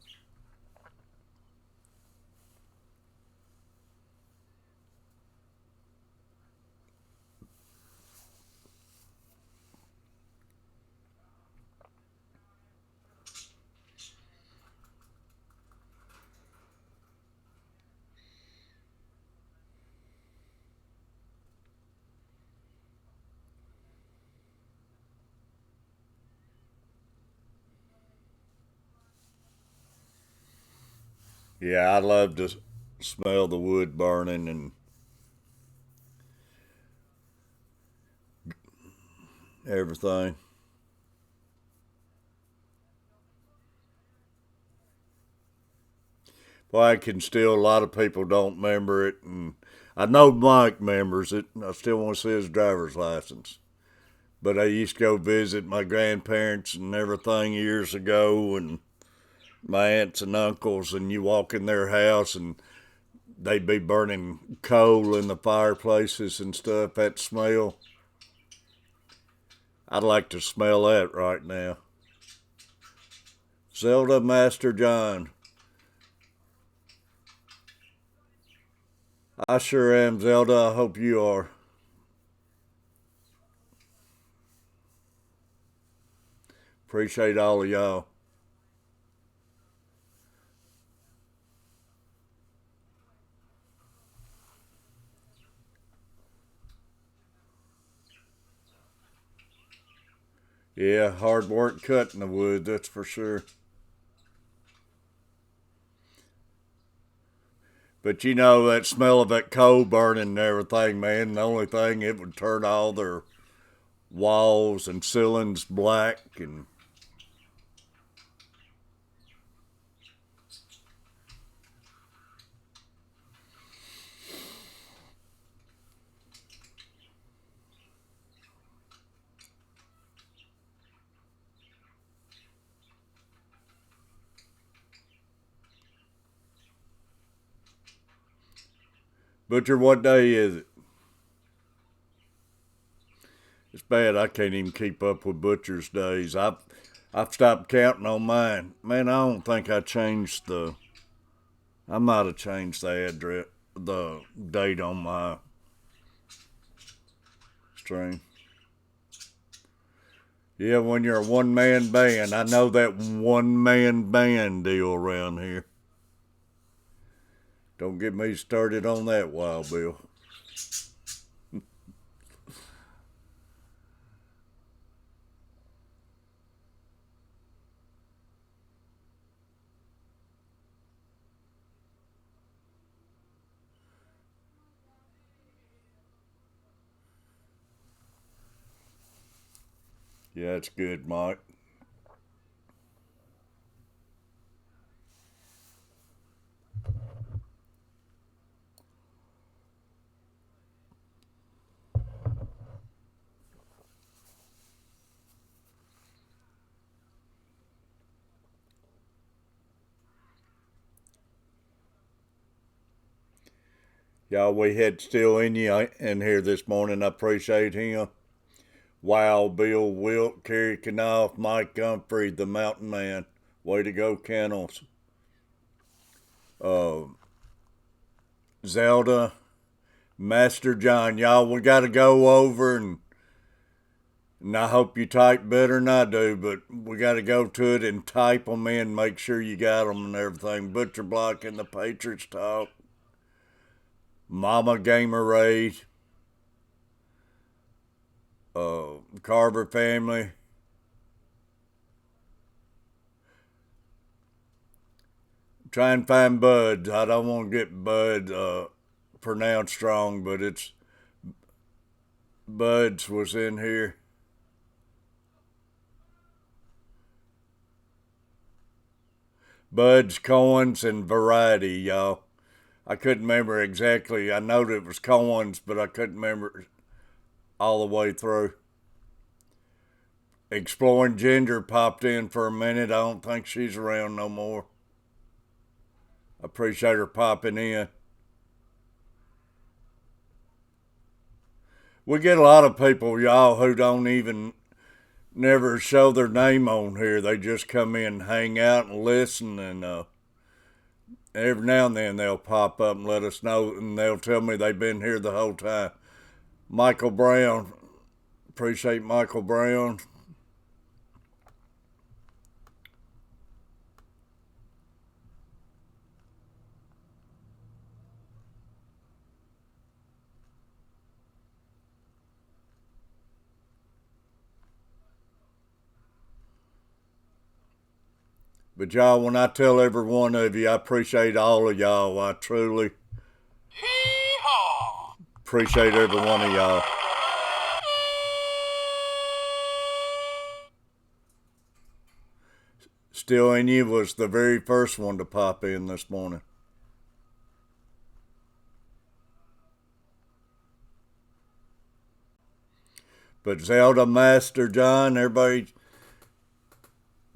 Yeah, I love to smell the wood burning and everything. Well, I can still, a lot of people don't remember it, and I know Mike remembers it. I still want to see his driver's license. But I used to go visit my grandparents and everything years ago, and my aunts and uncles, and you walk in their house, and they'd be burning coal in the fireplaces and stuff. That smell, I'd like to smell that right now. Zelda Master John. I sure am, Zelda. I hope you are. Appreciate all of y'all. Yeah, hard work cutting the wood, that's for sure. But you know, that smell of that coal burning and everything, man, the only thing, it would turn all their walls and ceilings black. And Butcher, what day is it? It's bad I can't even keep up with Butcher's days. I've stopped counting on mine. Man, I don't think I changed the. I might have changed the address, the date on my stream. Yeah, when you're a one-man band, I know that one-man band deal around here. Don't get me started on that, Wild Bill. Yeah, it's good, Mike. Y'all, we had Still in you in here this morning. I appreciate him. Wild Bill, Wilt, Kerry Knopf, Mike Humphrey, the Mountain Man. Way to go, Kennels. Zelda, Master John. Y'all, we got to go over and I hope you type better than I do, but we got to go to it and type them in, make sure you got them and everything. Butcher Block and the Patriots Talk. Mama Gamer Raid. Carver family. Try and find Bud. I don't want to get Bud pronounced wrong, but it's Bud's was in here. Bud's, Coins, and Variety, y'all. I couldn't remember exactly. I know that it was Coins, but I couldn't remember all the way through. Exploring Ginger popped in for a minute. I don't think she's around no more. I appreciate her popping in. We get a lot of people, y'all, who don't even never show their name on here. They just come in and hang out and listen, and every now and then they'll pop up and let us know, and they'll tell me they've been here the whole time. Michael Brown. Appreciate Michael Brown. But y'all, when I tell every one of you, I appreciate all of y'all. I truly appreciate every one of y'all. Still in you was the very first one to pop in this morning. But Zelda, Master John, everybody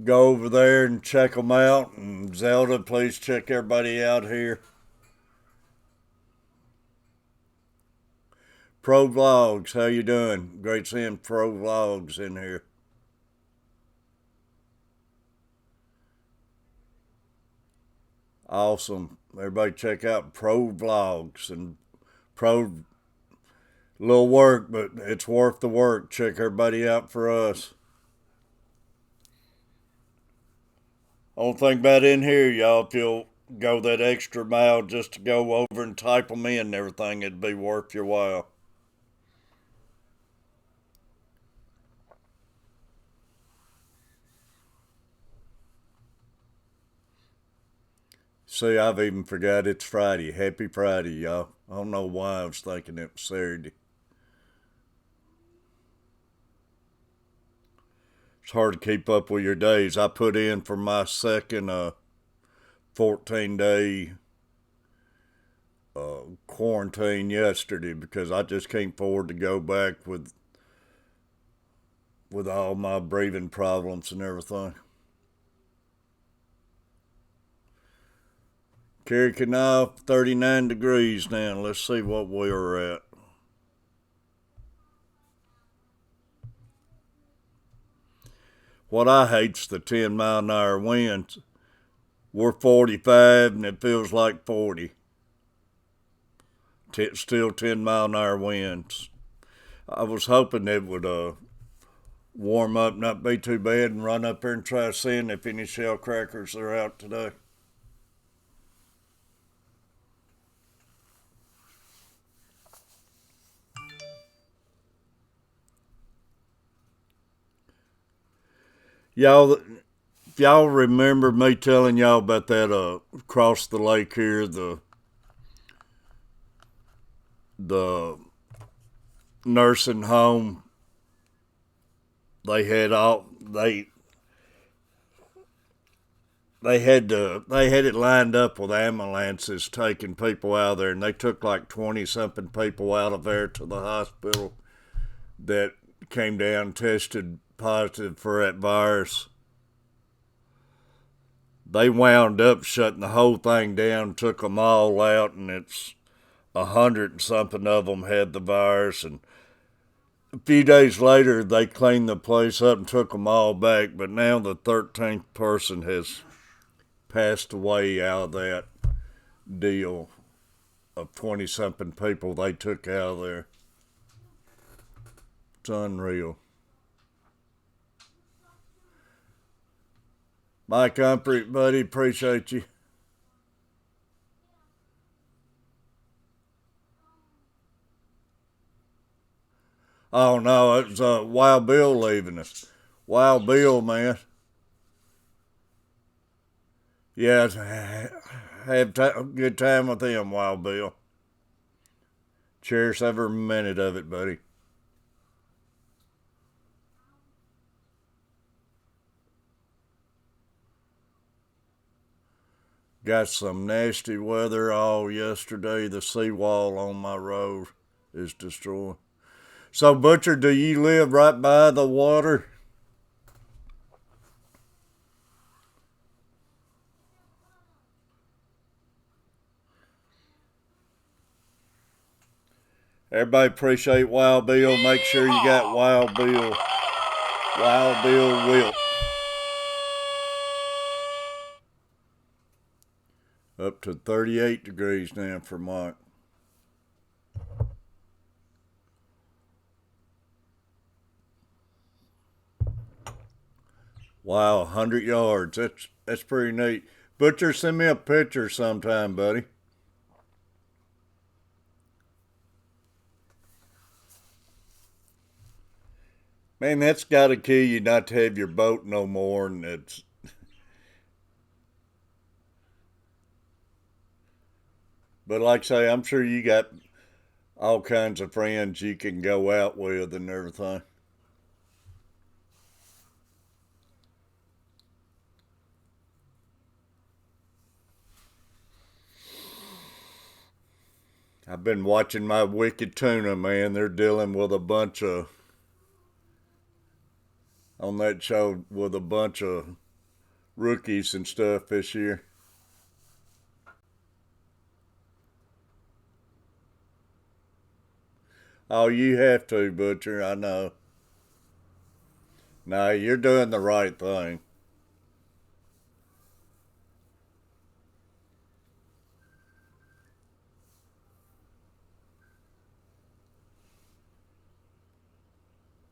go over there and check them out. And Zelda, please check everybody out here. Pro Vlogs, how you doing? Great seeing Pro Vlogs in here. Awesome. Everybody check out Pro Vlogs and Pro. Little work, but it's worth the work. Check everybody out for us. Only thing about in here, y'all, if you'll go that extra mile just to go over and type them in and everything, it'd be worth your while. See, I've even forgot it's Friday. Happy Friday, y'all. I don't know why I was thinking it was Saturday. It's hard to keep up with your days. I put in for my second 14-day quarantine yesterday because I just can't afford to go back with all my breathing problems and everything. Carrie Canal, 39 degrees now. Let's see what we are at. What I hate's the 10-mile-an-hour winds. We're 45 and it feels like 40. Still 10-mile-an-hour winds. I was hoping it would warm up, not be too bad, and run up there and try to see if any shell crackers are out today. Y'all, if y'all remember me telling y'all about that across the lake here, the nursing home, they had it lined up with ambulances taking people out of there, and they took like 20-something people out of there to the hospital that came down tested positive for that virus. They wound up shutting the whole thing down, took them all out, and it's 100 and something of them had the virus. And a few days later, they cleaned the place up and took them all back. But now the 13th person has passed away out of that deal of 20-something people they took out of there. It's unreal. Mike Humphrey, buddy, appreciate you. Oh no, it's Wild Bill leaving us. Wild Bill, man. Yeah, have a good time with him, Wild Bill. Cherish every minute of it, buddy. Got some nasty weather all yesterday. The seawall on my road is destroyed. So, Butcher, do you live right by the water? Everybody appreciate Wild Bill. Make sure you got Wild Bill. Wild Bill Wilt. Up to 38 degrees now for Mike. Wow, 100 yards. That's pretty neat. Butcher, send me a picture sometime, buddy. Man, that's got to kill you not to have your boat no more, and it's. But like I say, I'm sure you got all kinds of friends you can go out with and everything. I've been watching my Wicked Tuna, man. They're dealing with a bunch of, on that show, with a bunch of rookies and stuff this year. Oh, you have to, Butcher, I know. No, you're doing the right thing.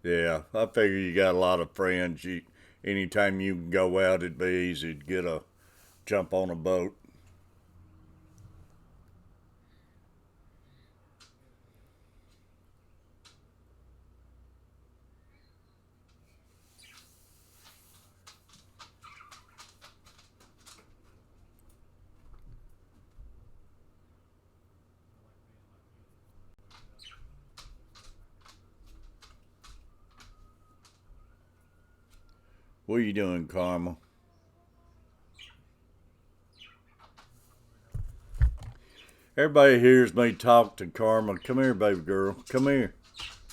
Yeah, I figure you got a lot of friends. Anytime you can go out, it'd be easy to jump on a boat. What are you doing, Karma? Everybody hears me talk to Karma. Come here, baby girl. Come here.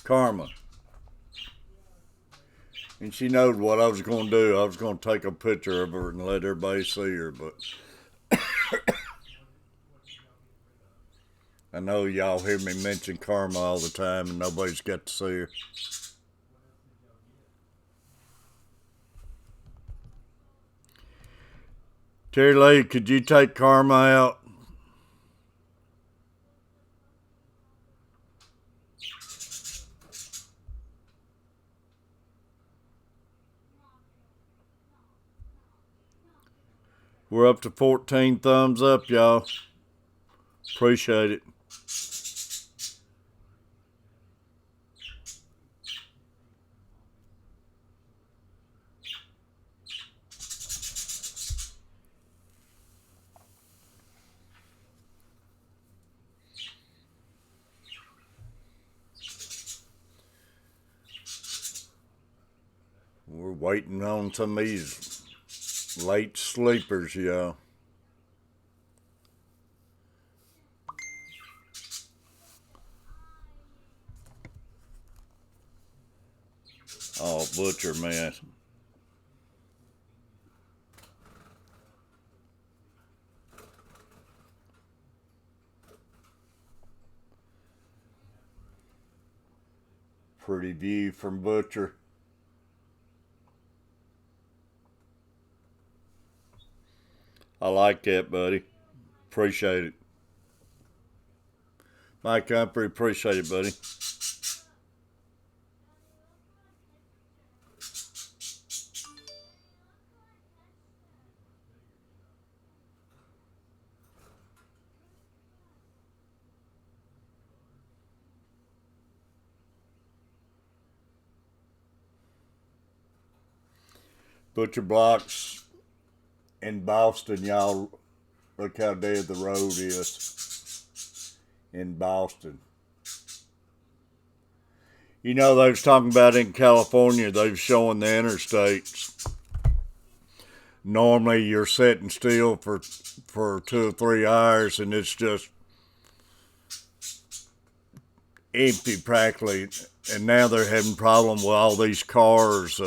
Karma. And she knows what I was going to do. I was going to take a picture of her and let everybody see her, but I know y'all hear me mention Karma all the time and nobody's got to see her. Terry Lee, could you take Karma out? We're up to 14 thumbs up, y'all. Appreciate it. We're waiting on some of these late sleepers, y'all. Oh, Butcher, man. Pretty view from Butcher. I like that, buddy. Appreciate it. Mike Humphrey, appreciate it, buddy. Butcher Blocks in Boston, y'all. Look how dead the road is in Boston. You know, they was talking about in California, they was showing the interstates. Normally, you're sitting still for 2 or 3 hours, and it's just empty practically. And now they're having problem with all these cars.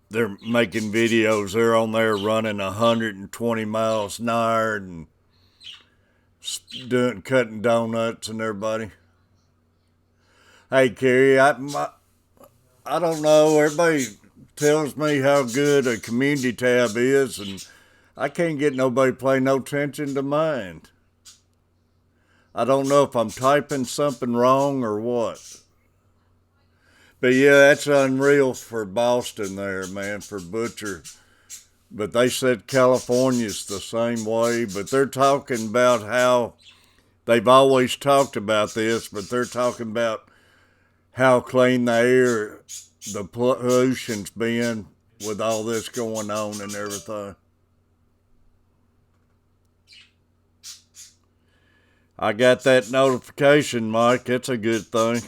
They're making videos. They're on there running 120 miles an hour and cutting donuts and everybody. Hey, Carrie, I don't know. Everybody tells me how good a community tab is, and I can't get nobody to pay no attention to mine. I don't know if I'm typing something wrong or what. But yeah, that's unreal for Boston there, man, for Butcher. But they said California's the same way, but they're talking about how they've always talked about this, but they're talking about how clean the air, the pollution's been with all this going on and everything. I got that notification, Mike. That's a good thing.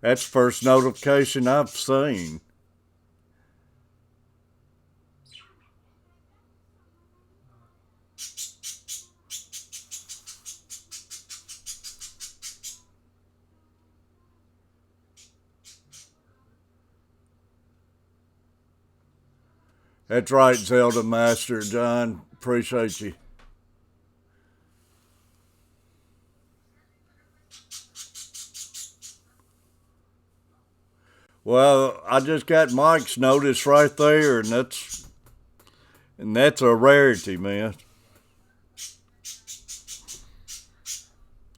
That's the first notification I've seen. That's right, Zelda Master John. Appreciate you. Well, I just got Mike's notice right there, and that's a rarity, man.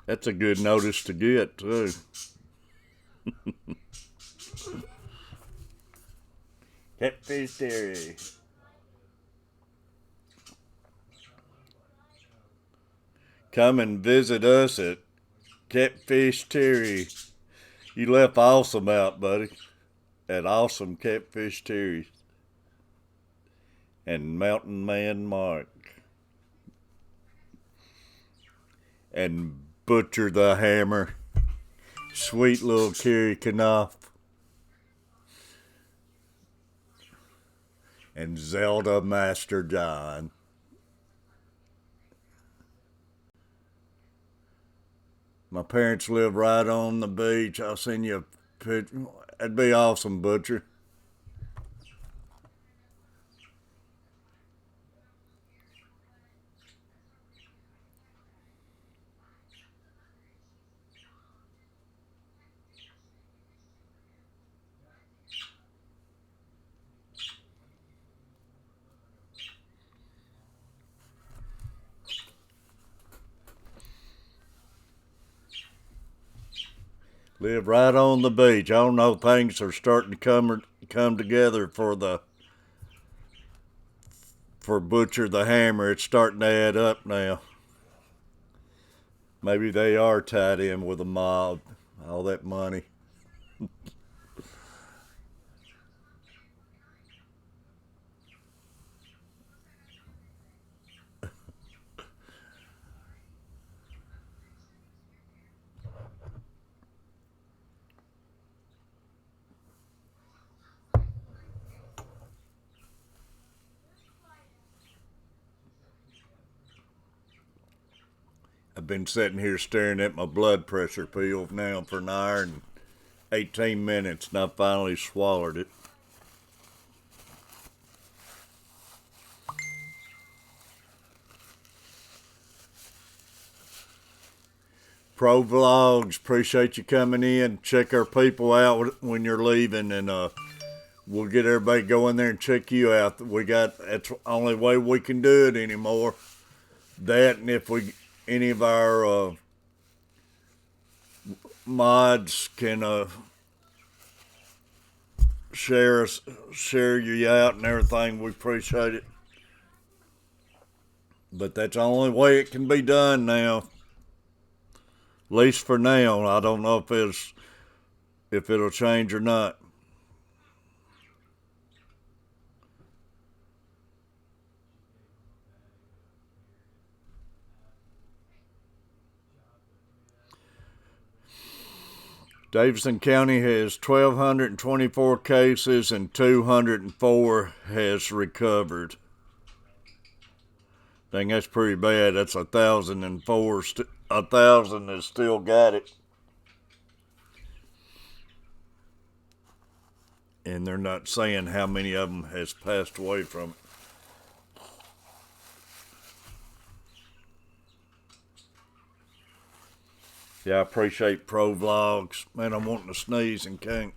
That's a good notice to get too. Catfish Terry. Come and visit us at Catfish Terry. You left Awesome out, buddy. At Awesome Catfish Terry. And Mountain Man Mark. And Butcher the Hammer. Sweet little Carrie Knopf. And Zelda Master John. My parents live right on the beach. I'll send you a picture. That'd be awesome, Butcher. Live right on the beach. I don't know, things are starting to come together for Butcher the Hammer. It's starting to add up now. Maybe they are tied in with a mob. All that money. I've been sitting here staring at my blood pressure pill now for an hour and 18 minutes, and I finally swallowed it. Pro Vlogs, appreciate you coming in. Check our people out when you're leaving, and we'll get everybody go in there and check you out. That's the only way we can do it anymore. That, and if any of our mods can share you out and everything, we appreciate it. But that's the only way it can be done now. At least for now. I don't know if it'll change or not. Davidson County has 1,224 cases and 204 has recovered. Dang, that's pretty bad. That's 1,004. 1,000 has still got it. And they're not saying how many of them has passed away from it. Yeah, I appreciate Pro Vlogs. Man, I'm wanting to sneeze and can't.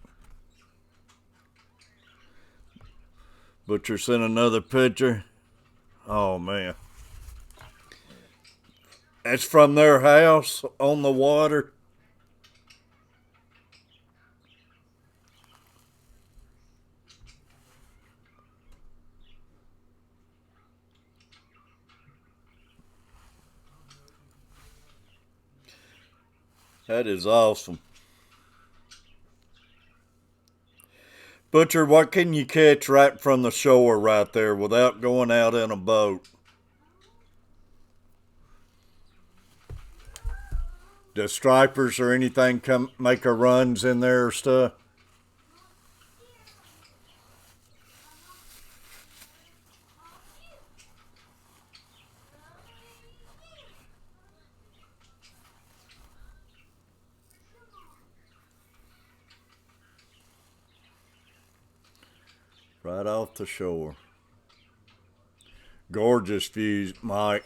Butcher sent another picture. Oh, man. That's from their house on the water. That is awesome. Butcher, what can you catch right from the shore right there without going out in a boat? Does stripers or anything come make a runs in there or stuff? Right off the shore. Gorgeous views, Mike.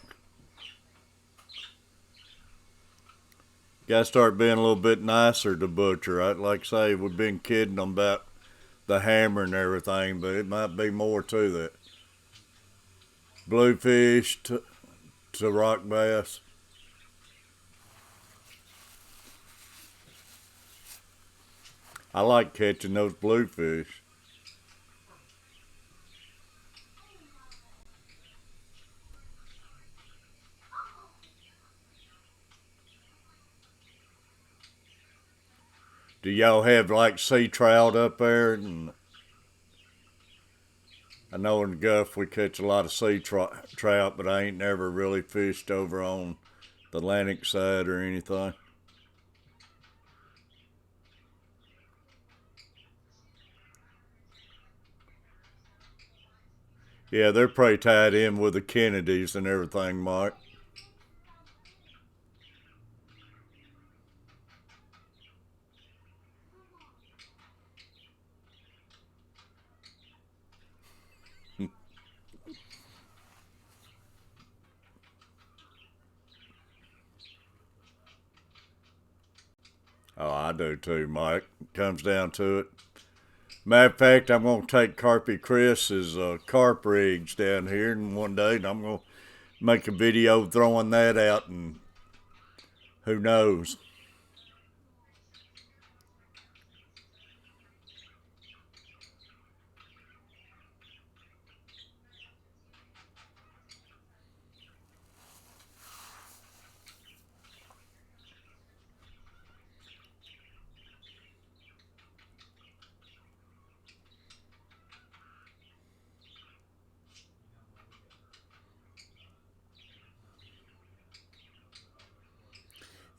Gotta start being a little bit nicer to Butcher. I'd like to say we've been kidding them about the hammer and everything, but it might be more to that. Bluefish to rock bass. I like catching those bluefish. Do y'all have like sea trout up there? And I know in the Gulf we catch a lot of sea trout, but I ain't never really fished over on the Atlantic side or anything. Yeah, they're pretty tied in with the Kennedys and everything, Mike. Oh, I do too, Mike. Comes down to it. Matter of fact, I'm going to take Carpy Chris's carp rigs down here, and one day I'm going to make a video throwing that out, and who knows?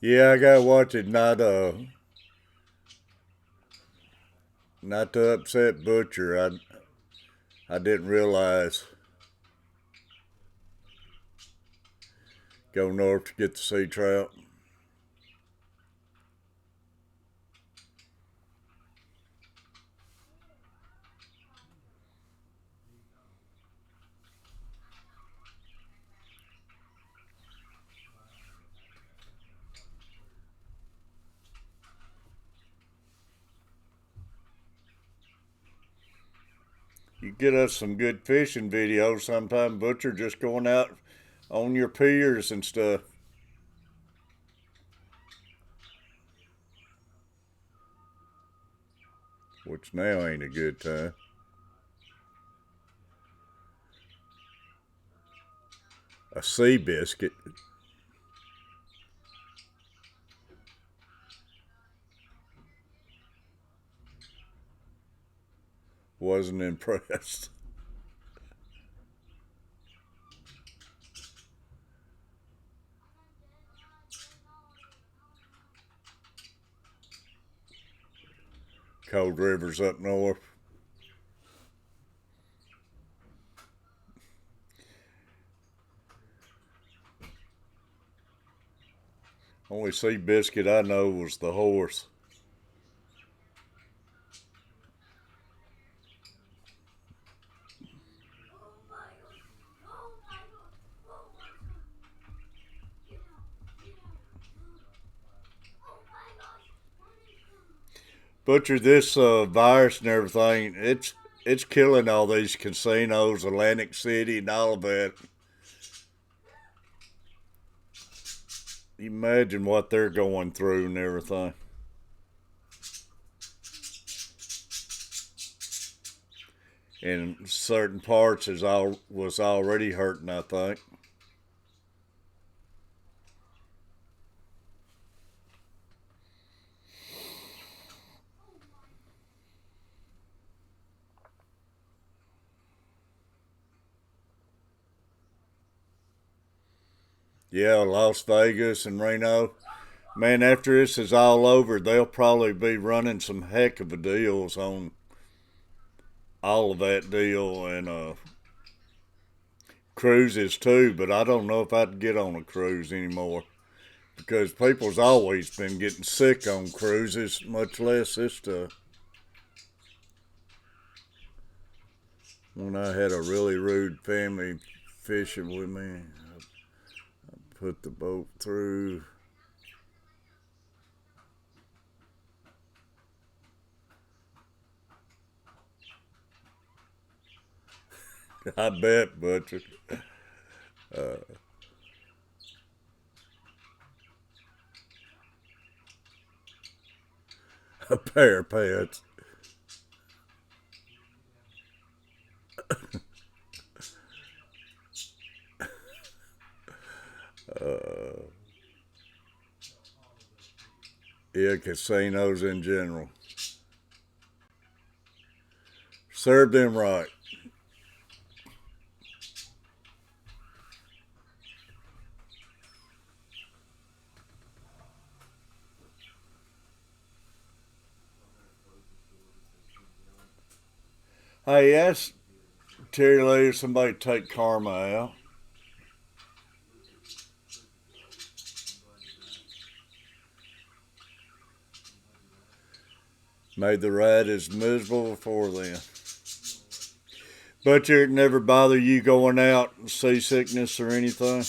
Yeah, I gotta watch it. Not to upset Butcher. I didn't realize go north to get the sea trout. You get us some good fishing videos sometime, Butcher, just going out on your piers and stuff. Which now ain't a good time. A sea biscuit. Wasn't impressed. Cold Rivers up north. Only sea biscuit I know was the horse. Butcher, this virus and everything, it's killing all these casinos, Atlantic City and all of that. Imagine what they're going through and everything. In certain parts was already hurting, I think. Yeah, Las Vegas and Reno. Man, after this is all over, they'll probably be running some heck of a deals on all of that deal and cruises too. But I don't know if I'd get on a cruise anymore because people's always been getting sick on cruises, much less this stuff. When I had a really rude family fishing with me, I put the boat through. I bet, Butcher. I Pair pets. Yeah, casinos in general. Serve them right. Hey, ask Terry Lee if somebody take Karma out. Made the ride as miserable before then. But it never bother you going out and seasickness or anything?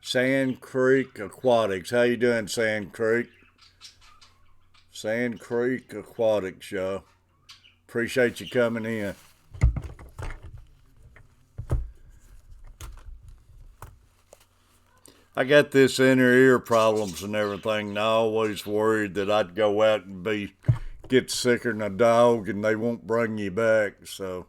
Sand Creek Aquatics. How you doing, Sand Creek? Sand Creek Aquatics, y'all. Appreciate you coming in. I got this inner ear problems and everything, and I always worried that I'd go out and get sicker than a dog and they won't bring you back, so.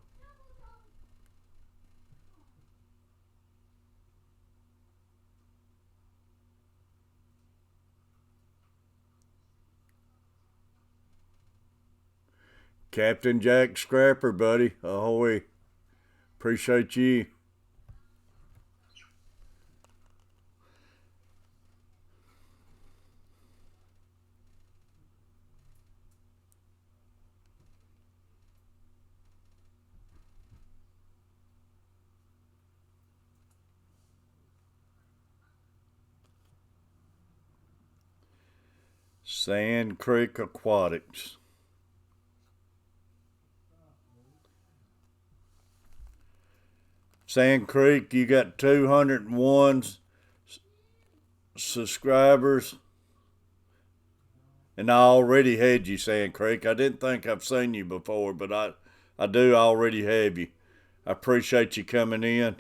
Captain Jack Scrapper, buddy. Ahoy. Appreciate you. Sand Creek Aquatics. Sand Creek, you got 201 subscribers. And I already had you, Sand Creek. I didn't think I've seen you before, but I do already have you. I appreciate you coming in.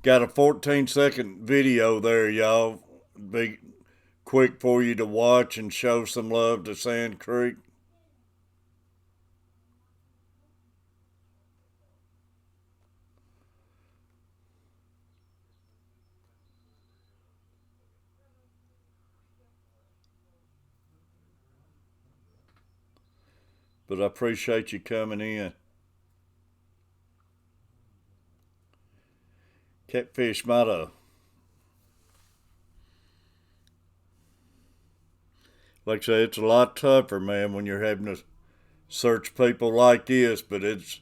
Got a 14-second video there, y'all. Be quick for you to watch and show some love to Sand Creek. But I appreciate you coming in. Catfish might have. Like I say, it's a lot tougher, man, when you're having to search people like this, but it's,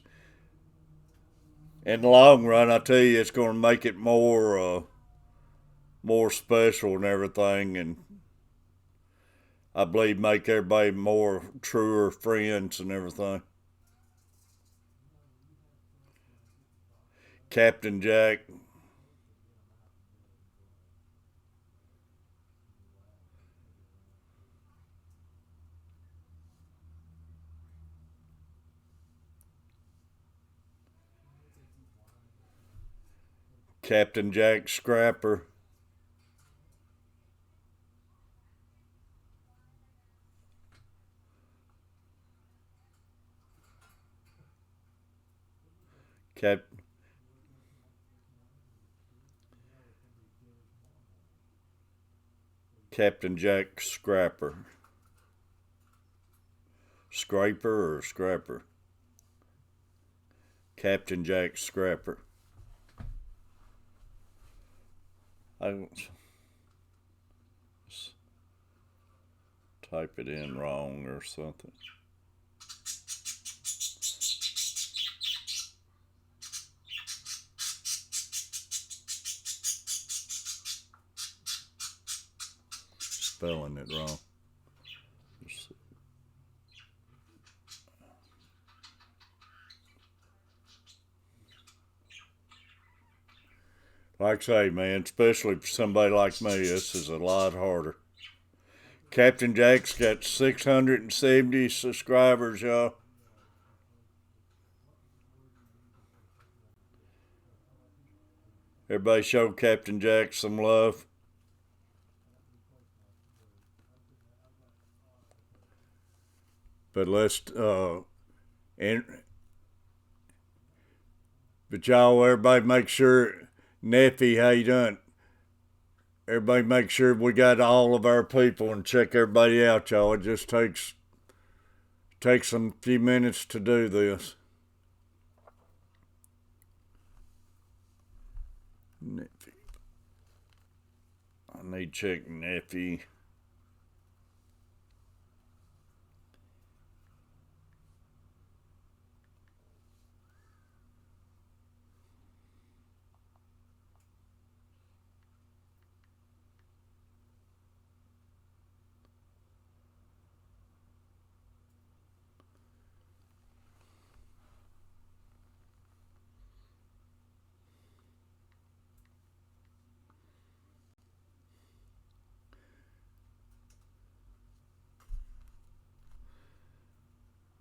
in the long run, I tell you, it's going to make it more special and everything, and I believe make everybody more truer friends and everything. Captain Jack. Captain Jack Scrapper. Captain Jack Scrapper. Scraper or Scrapper? Captain Jack Scrapper. I type it in wrong or something. spelling it wrong. Like I say, man, especially for somebody like me, this is a lot harder. Captain Jack's got 670 subscribers, y'all. Everybody show Captain Jack some love. But but y'all, everybody make sure, Neffy, how you doing? Everybody make sure we got all of our people and check everybody out, y'all. It just takes a few minutes to do this. Neffy. I need to check Neffy.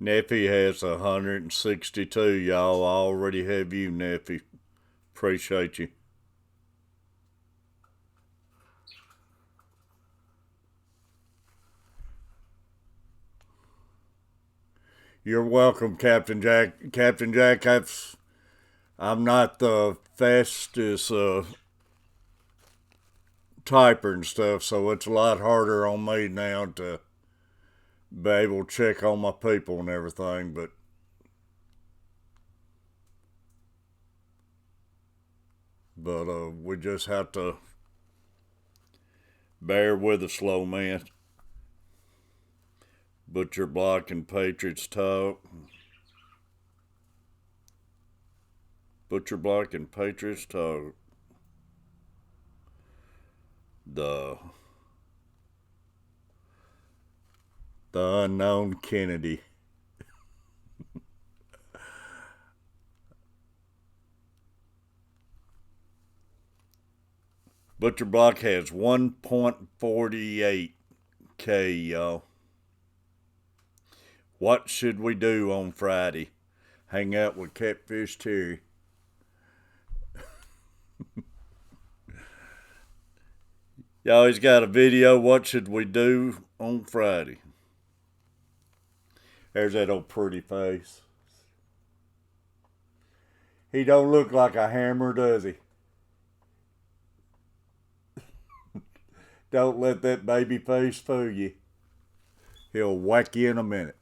Neffy has 162, y'all. I already have you, Neffy. Appreciate you. You're welcome, Captain Jack. Captain Jack, I'm not the fastest typer and stuff, so it's a lot harder on me now to be able to check on my people and everything, but we just have to bear with us, slow man. Butcher Block and Patriots Talk. Butcher Block and Patriots Talk. The unknown Kennedy. Butcher Block has 1.48K, y'all. What should we do on Friday? Hang out with Catfish Terry. Y'all, he's got a video. What should we do on Friday? There's that old pretty face. He don't look like a hammer, does he? Don't let that baby face fool you. He'll whack you in a minute.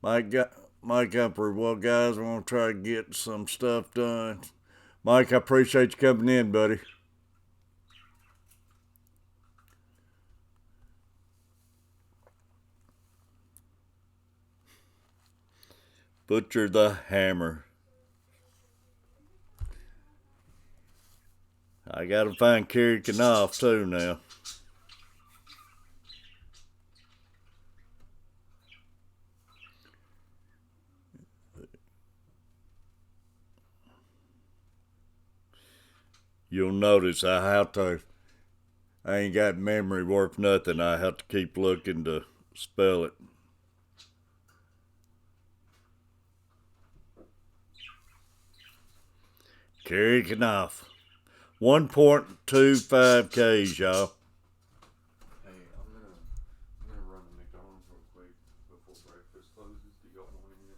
Mike Upper, well, guys, we're going to try to get some stuff done. Mike, I appreciate you coming in, buddy. Butcher the Hammer. I got to find Kerry Knopf, too, now. You'll notice I ain't got memory worth nothing. I have to keep looking to spell it. Kerry Knopf. 1.25 Ks, y'all. Hey, I'm gonna run to McDonald's real quick before breakfast closes. Do y'all want in?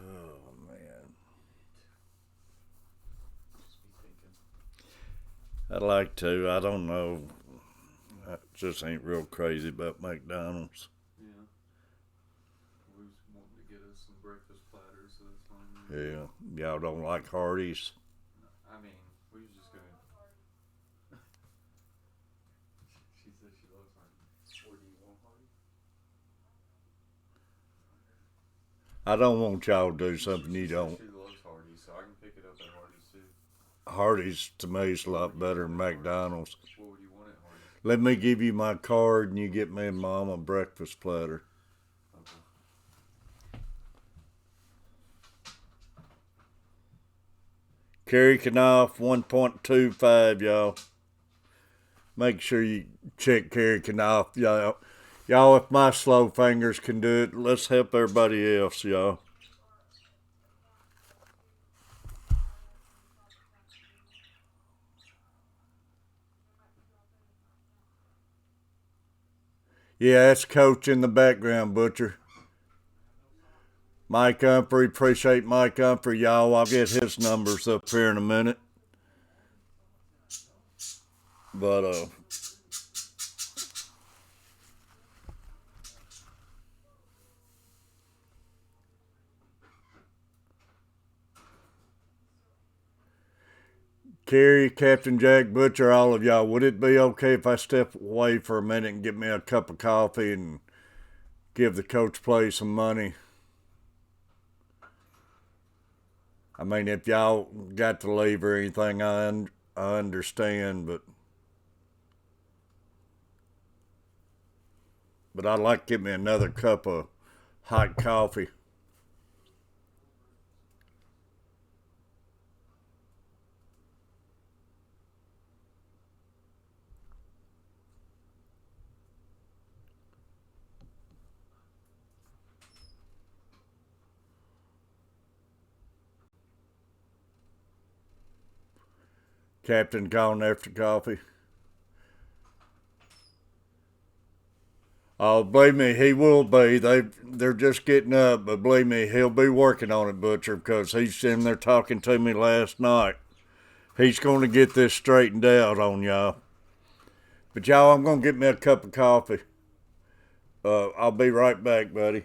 Oh, man. Just be thinking. I'd like to. I don't know. I just ain't real crazy about McDonald's. Yeah. We was wanting to get us some breakfast platters, so that's fine. Yeah. Y'all don't like Hardee's? I mean, we was just gonna. She said she loves Hardee's. Or do you want Hardee's? I don't want y'all to do something you don't. She loves Hardee's, so I can pick it up at Hardee's too. Hardee's to me is a lot better than McDonald's. What would you want at Hardee's? Let me give you my card and you get me and Mom a breakfast platter. Okay. Carry Knopf 1.25, y'all. Make sure you check Carry Knopf, y'all. Y'all, if my slow fingers can do it, let's help everybody else, y'all. Yeah, that's Coach in the background, Butcher. Mike Humphrey, appreciate Mike Humphrey, y'all. I'll get his numbers up here in a minute. But, Carrie, Captain Jack, Butcher, all of y'all, would it be okay if I step away for a minute and get me a cup of coffee and give the coach play some money? I mean, if y'all got to leave or anything, I understand, but I'd like to get me another cup of hot coffee. Captain gone after coffee. Oh, believe me, he will be. They're just getting up, but believe me, he'll be working on it, Butcher, because he's in there talking to me last night. He's going to get this straightened out on y'all. But y'all, I'm going to get me a cup of coffee. I'll be right back, buddy.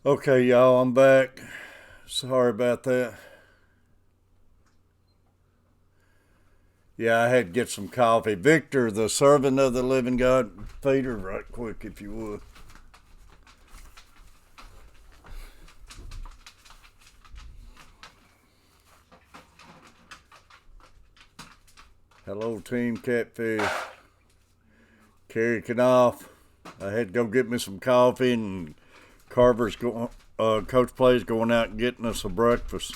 Okay, y'all, I'm back. Sorry about that. Yeah, I had to get some coffee. Victor, the servant of the living God, feed her right quick if you would. Hello, Team Catfish. Carrie Knopf. I had to go get me some coffee, and Carver's going. Coach Play's going out and getting us a breakfast.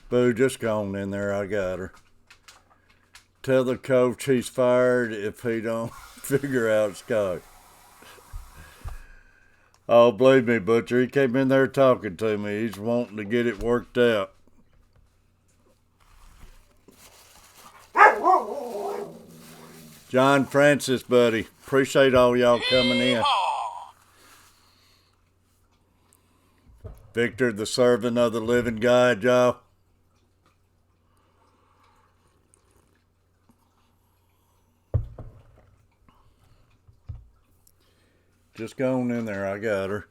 Boo, just go on in there. I got her. Tell the coach he's fired if he don't figure out Scott. Oh, believe me, Butcher, he came in there talking to me. He's wanting to get it worked out. John Francis, buddy. Appreciate all y'all coming in. Victor, the servant of the living God, y'all. Just go on in there. I got her.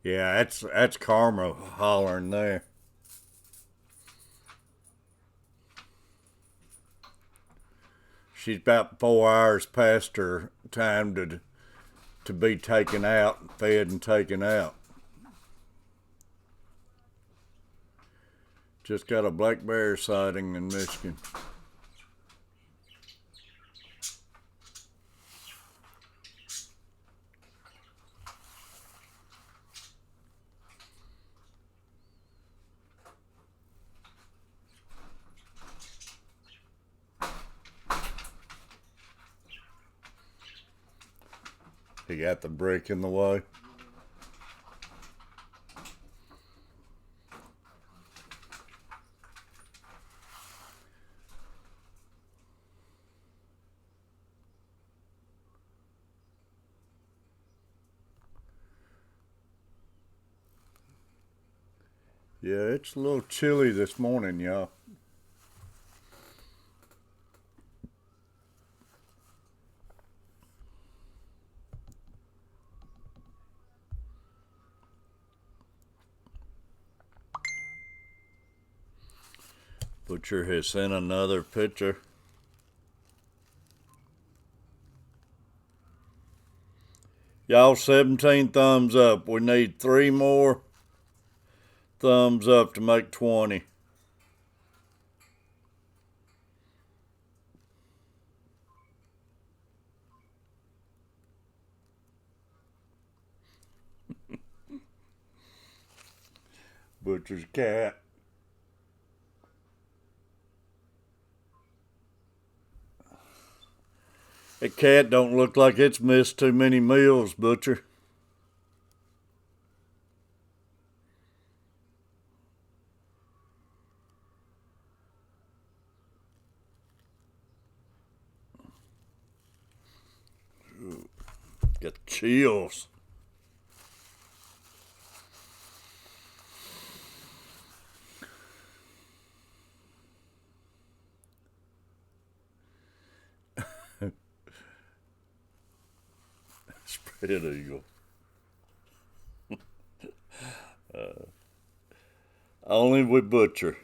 Yeah, that's Karma hollering there. She's about 4 hours past her time to be taken out, fed and taken out. Just got a black bear sighting in Michigan. He got the brick in the way. Yeah, it's a little chilly this morning, y'all. Butcher has sent another picture. Y'all, 17 thumbs up. We need 3 more thumbs up to make 20. Butcher's cat. That cat don't look like it's missed too many meals, Butcher. Ooh, got chills. Spread eagle. Only with Butcher.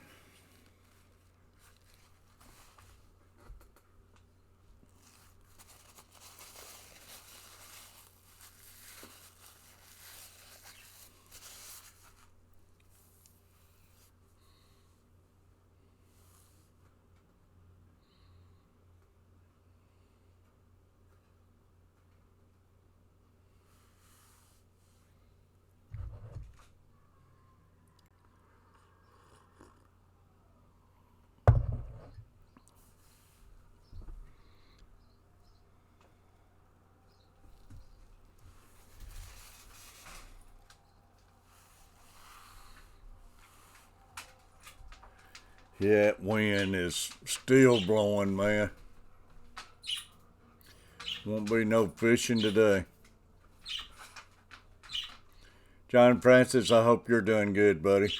Yeah, that wind is still blowing, man. Won't be no fishing today. John Francis, I hope you're doing good, buddy.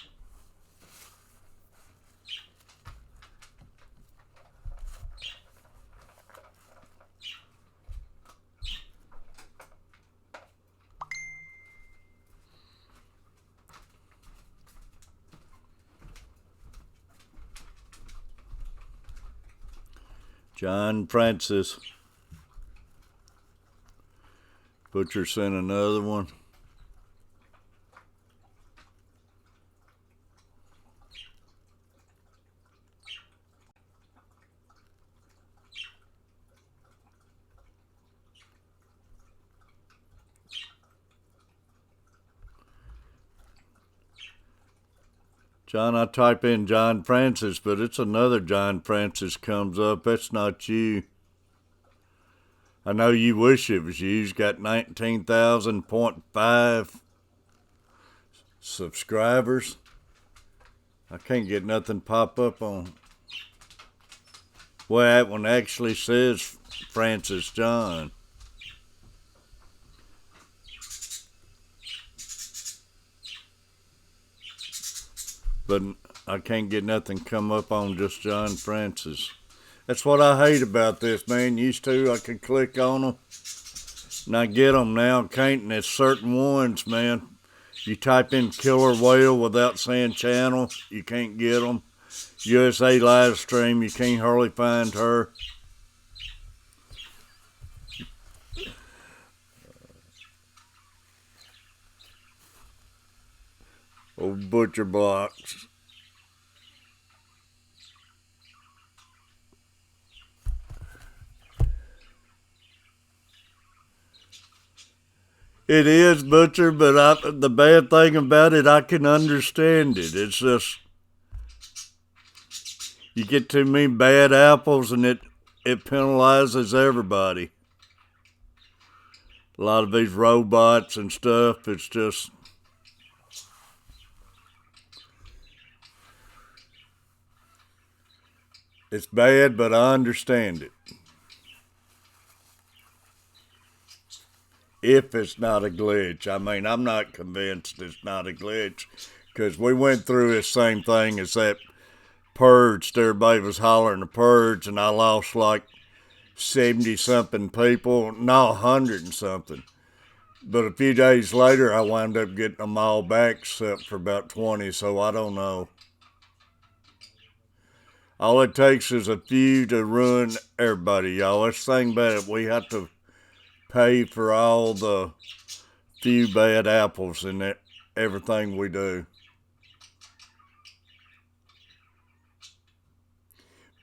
John Francis. Butcher sent another one. John, I type in John Francis, but it's another John Francis comes up. That's not you. I know you wish it was you. You've got 19,000.5 subscribers. I can't get nothing pop up on. Well, that one actually says Francis John. But I can't get nothing come up on just John Francis. That's what I hate about this, man. Used to, I could click on them, and I get them now. Can't, and it's certain ones, man. You type in killer whale without saying channel, you can't get them. USA LiveStream, you can't hardly find her. Old butcher blocks. It is, Butcher, but the bad thing about it, I can understand it. It's just, you get too many bad apples and it penalizes everybody. A lot of these robots and stuff, it's just, it's bad, but I understand it. If it's not a glitch. I mean, I'm not convinced it's not a glitch, because we went through this same thing as that purge. Everybody was hollering the purge, and I lost like 70-something people, no, 100 and something. But a few days later, I wound up getting them all back, except for about 20, so I don't know. All it takes is a few to ruin everybody, y'all. Let's think about it. We have to pay for all the few bad apples in everything we do.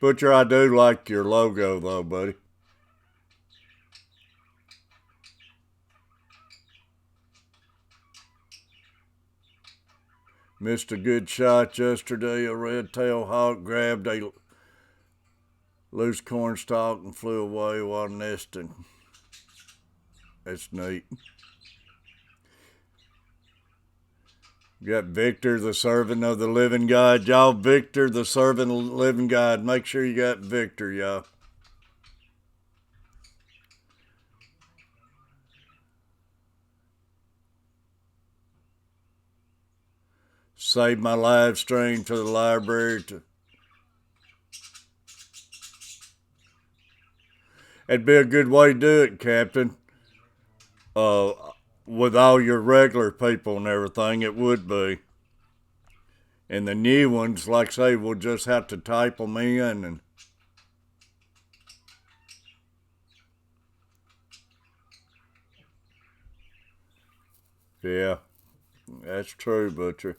Butcher, I do like your logo, though, buddy. Missed a good shot yesterday. A red-tailed hawk grabbed a loose cornstalk and flew away while nesting. That's neat. Got Victor, the servant of the living God. Y'all, Victor, the servant of the living God. Make sure you got Victor, y'all. Save my live stream to the library. It'd be a good way to do it, Captain. With all your regular people and everything, it would be. And the new ones, like I say, we'll just have to type them in. And yeah, that's true, Butcher.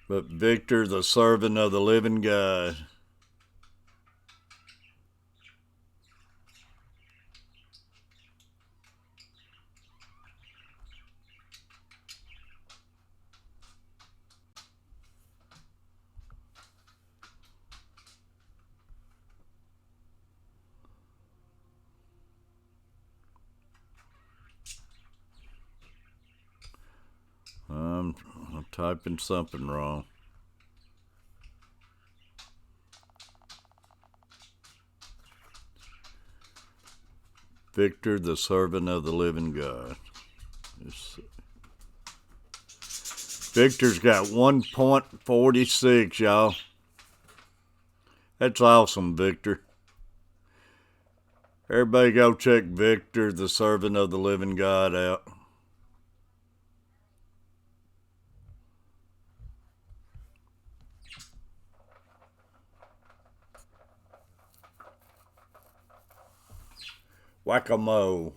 But Victor, the servant of the living God. I'm typing something wrong. Victor, the servant of the living God. Victor's got 1.46, y'all. That's awesome, Victor. Everybody go check Victor, the servant of the living God, out. Whack-a-mole.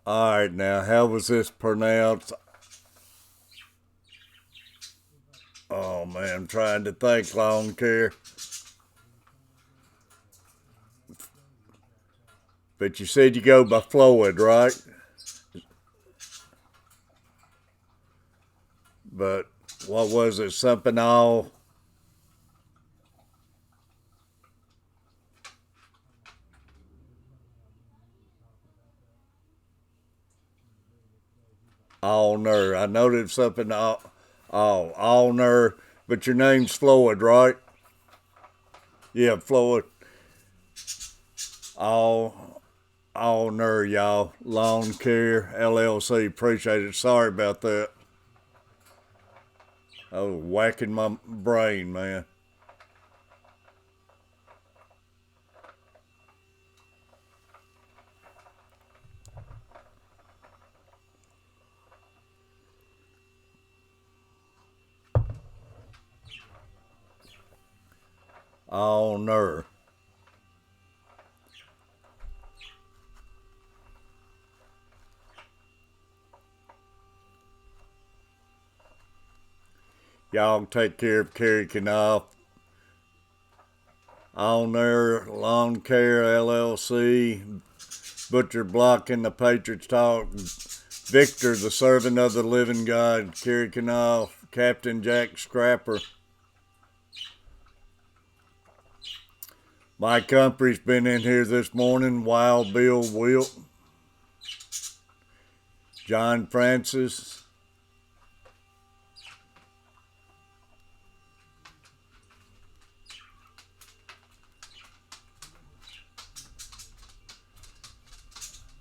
All right, now, how was this pronounced? Oh, man, I'm trying to think, lawn care. But you said you go by Floyd, right? But what was it? Something all... Allner. I know there's something Allner, but your name's Floyd, right? Yeah, Floyd. Allner, y'all. Lawn Care LLC. Appreciate it. Sorry about that. I was whacking my brain, man. Allner. Y'all take care of Carrie Knopf. Allner Lawn Care LLC. Butcher Block in the Patriots Talk. Victor, the servant of the living God. Carrie Knopf. Captain Jack Scrapper. Mike Humphrey's been in here this morning. Wild Bill Wilt. John Francis.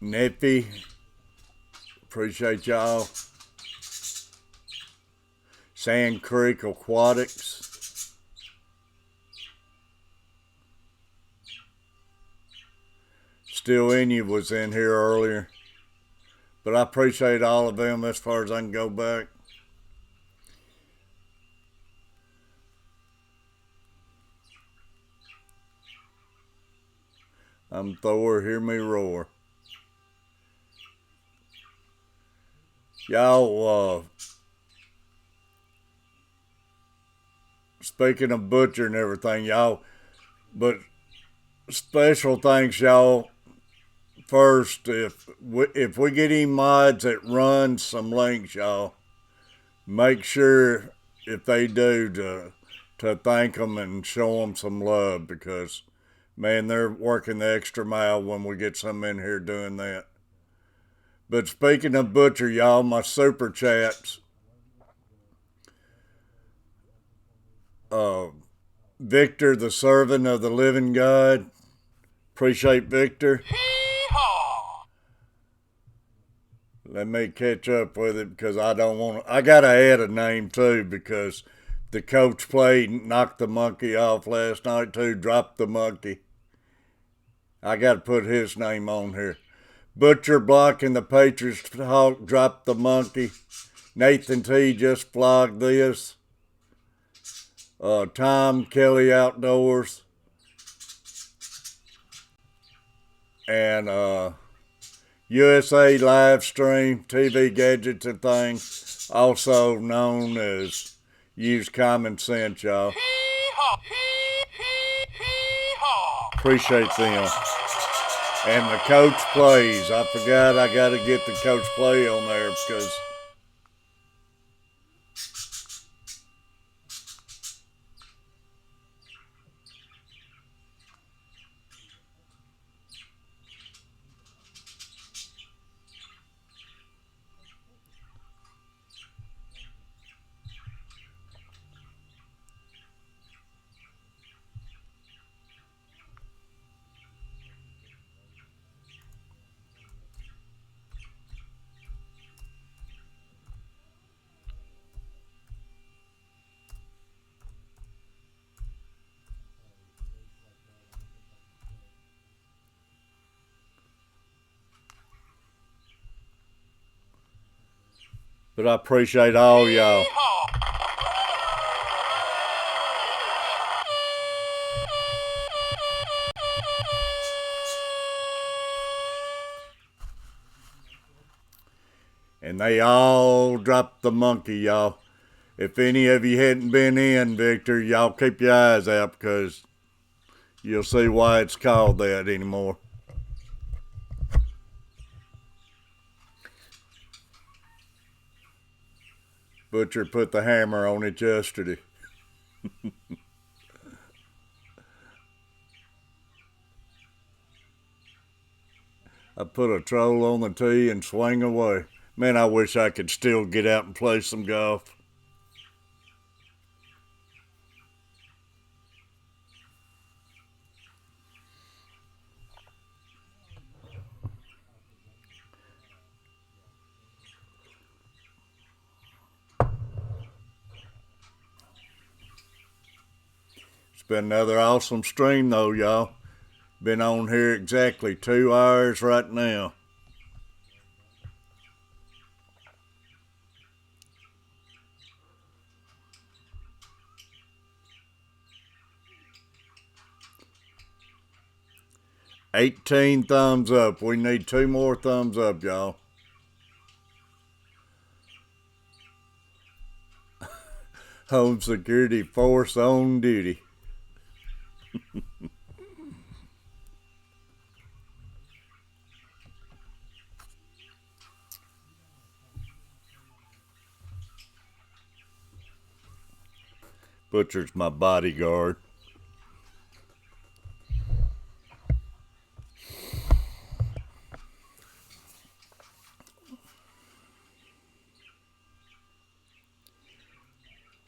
Nippy. Appreciate y'all. Sand Creek Aquatics. Still in you was in here earlier. But I appreciate all of them as far as I can go back. I'm Thor, hear me roar. Y'all, speaking of butcher and everything, y'all, but special thanks, y'all. First, if we get any mods that run some links, y'all, make sure if they do to thank them and show them some love, because, man, they're working the extra mile when we get some in here doing that. But speaking of butcher, y'all, my super chats, Victor, the servant of the living God. Appreciate Victor. Let me catch up with it, because I don't want to. I got to add a name too, because the coach played and knocked the monkey off last night too, dropped the monkey. I got to put his name on here. Butcher Block and the Patriots Talk dropped the monkey. Nathan T just flogged this. Tom Kelly Outdoors. And USA LiveStream, TV gadgets and things, also known as Use Common Sense, y'all. Appreciate them. And the Coach Plays. I forgot I got to get the Coach Play on there because but I appreciate all y'all. And they all dropped the monkey, y'all. If any of you hadn't been in, Victor, y'all keep your eyes out because you'll see why it's called that anymore. Butcher put the hammer on it yesterday. I put a troll on the tee and swing away. Man, I wish I could still get out and play some golf. It's been another awesome stream though, y'all. Been on here exactly 2 hours right now. $18 thumbs up. We need 2 more thumbs up, y'all. Home security force on duty. Butcher's my bodyguard.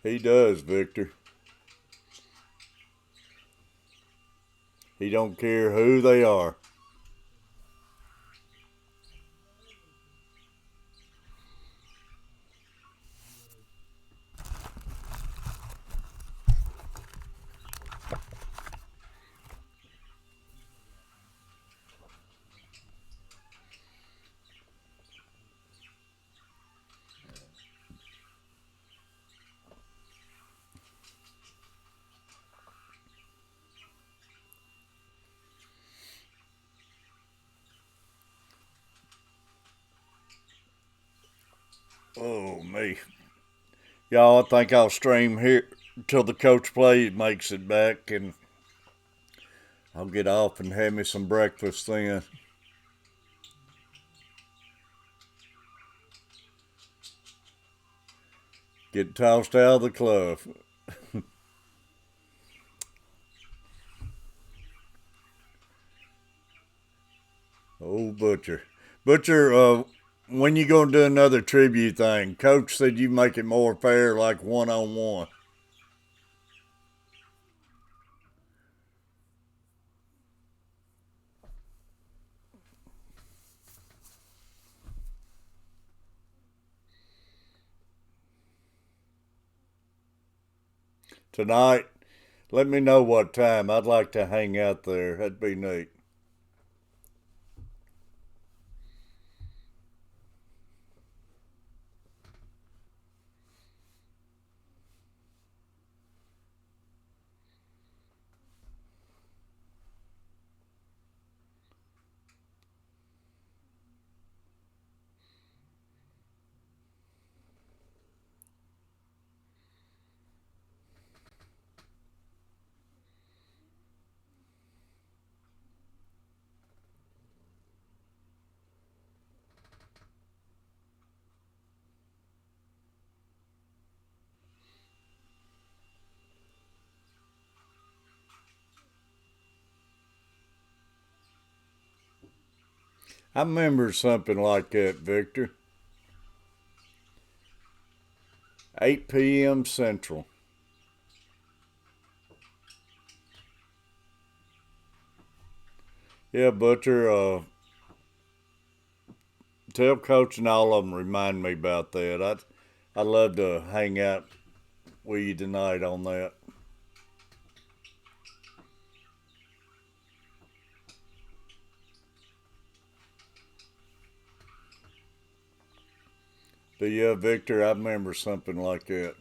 He does, Victor. He don't care who they are. Oh, me. Y'all, I think I'll stream here till the Coach Play makes it back, and I'll get off and have me some breakfast then. Get tossed out of the club. Oh, Butcher. Butcher, when you gonna do another tribute thing? Coach said you make it more fair, like one-on-one. Tonight, let me know what time. I'd like to hang out there. That'd be neat. I remember something like that, Victor. 8 p.m. Central. Yeah, Butcher, tell Coach and all of them remind me about that. I'd love to hang out with you tonight on that. But yeah, Victor, I remember something like that.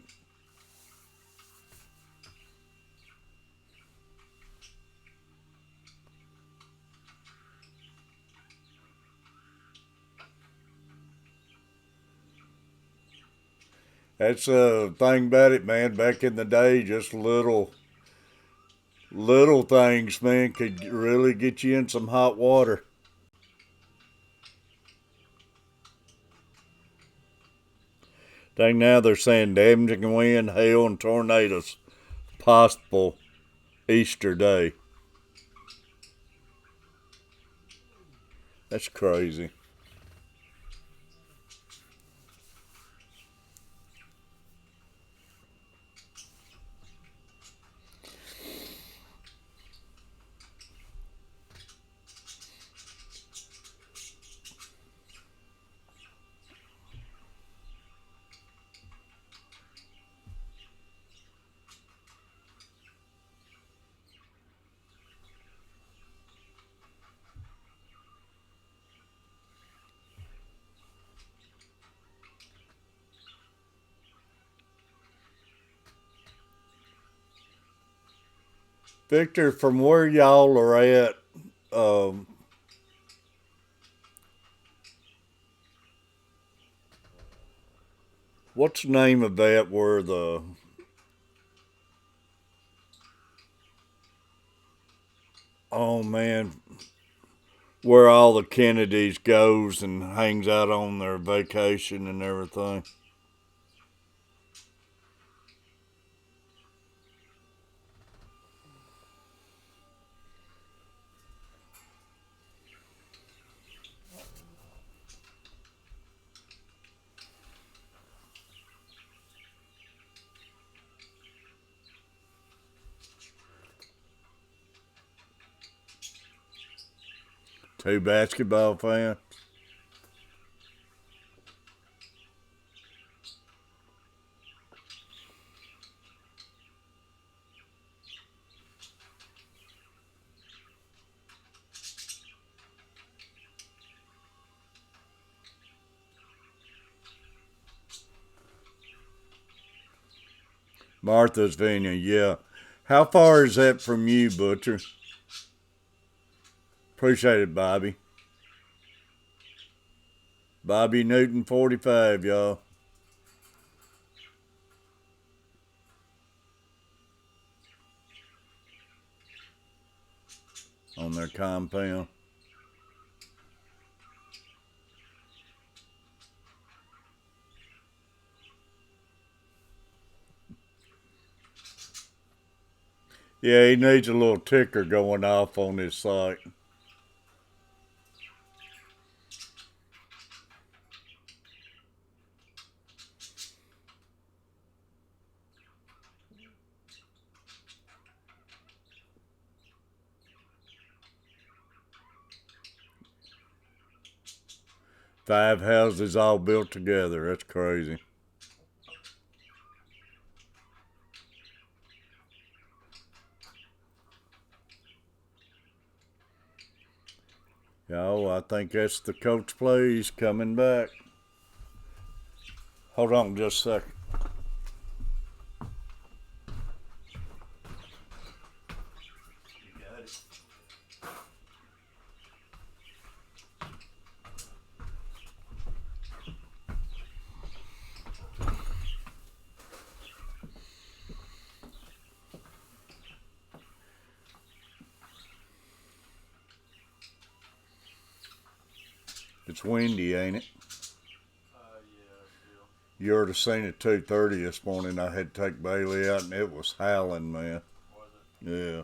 That's the thing about it, man. Back in the day, just little things, man, could really get you in some hot water. Dang, now they're saying damaging wind, hail, and tornadoes possible Easter Day. That's crazy. Victor, from where y'all are at, um, what's the name of that where oh man, where all the Kennedys goes and hangs out on their vacation and everything? Two basketball fans. Martha's Vineyard, yeah. How far is that from you, Butcher? Appreciate it, Bobby. Bobby Newton 45, y'all. On their compound. Yeah, he needs a little ticker going off on his site. Five houses all built together. That's crazy. Oh, I think that's the coach plays coming back. Hold on just a second. You got it. It's windy, ain't it? Yeah, You already seen it 2:30 this morning. I had to take Bailey out and it was howling, man. Was it? Yeah.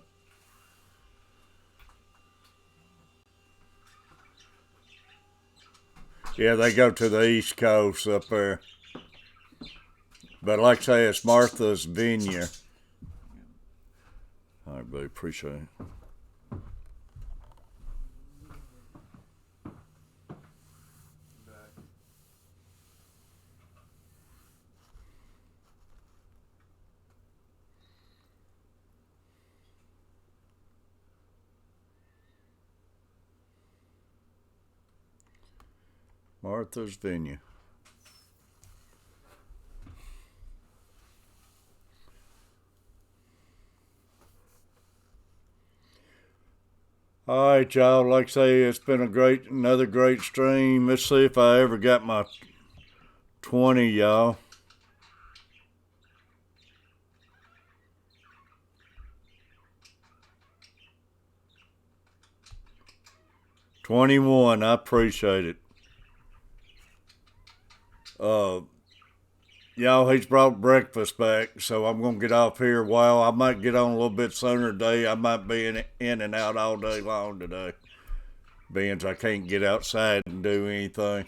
Yeah, they go to the East Coast up there. But like I say, it's Martha's Vineyard. All right, buddy, appreciate it. Martha's Vineyard. All right, y'all. Like I say, it's been another great stream. Let's see if I ever got my 20, y'all. $21. I appreciate it. Y'all, he's brought breakfast back, so I'm gonna get off here a while. I might get on a little bit sooner today. I might be in and out all day long today, being I can't get outside and do anything.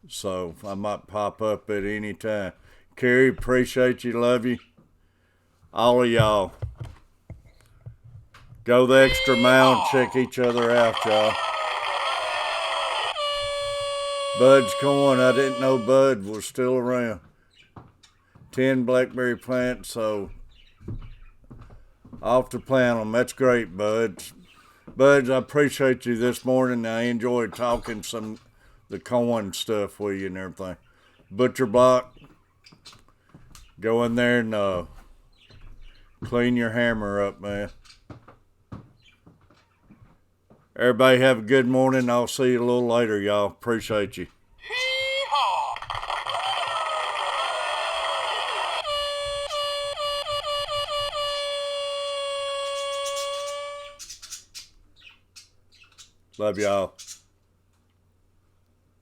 So I might pop up at any time. Carrie, appreciate you, love you. All of y'all. Go the extra mile and check each other out, y'all. Bud's corn, I didn't know Bud was still around. 10 blackberry plants, so off to plant them. That's great, Buds. Buds, I appreciate you this morning. I enjoyed talking the corn stuff with you and everything. Butcher Block, go in there and clean your hammer up, man. Everybody have a good morning. I'll see you a little later, y'all. Appreciate you. Love y'all.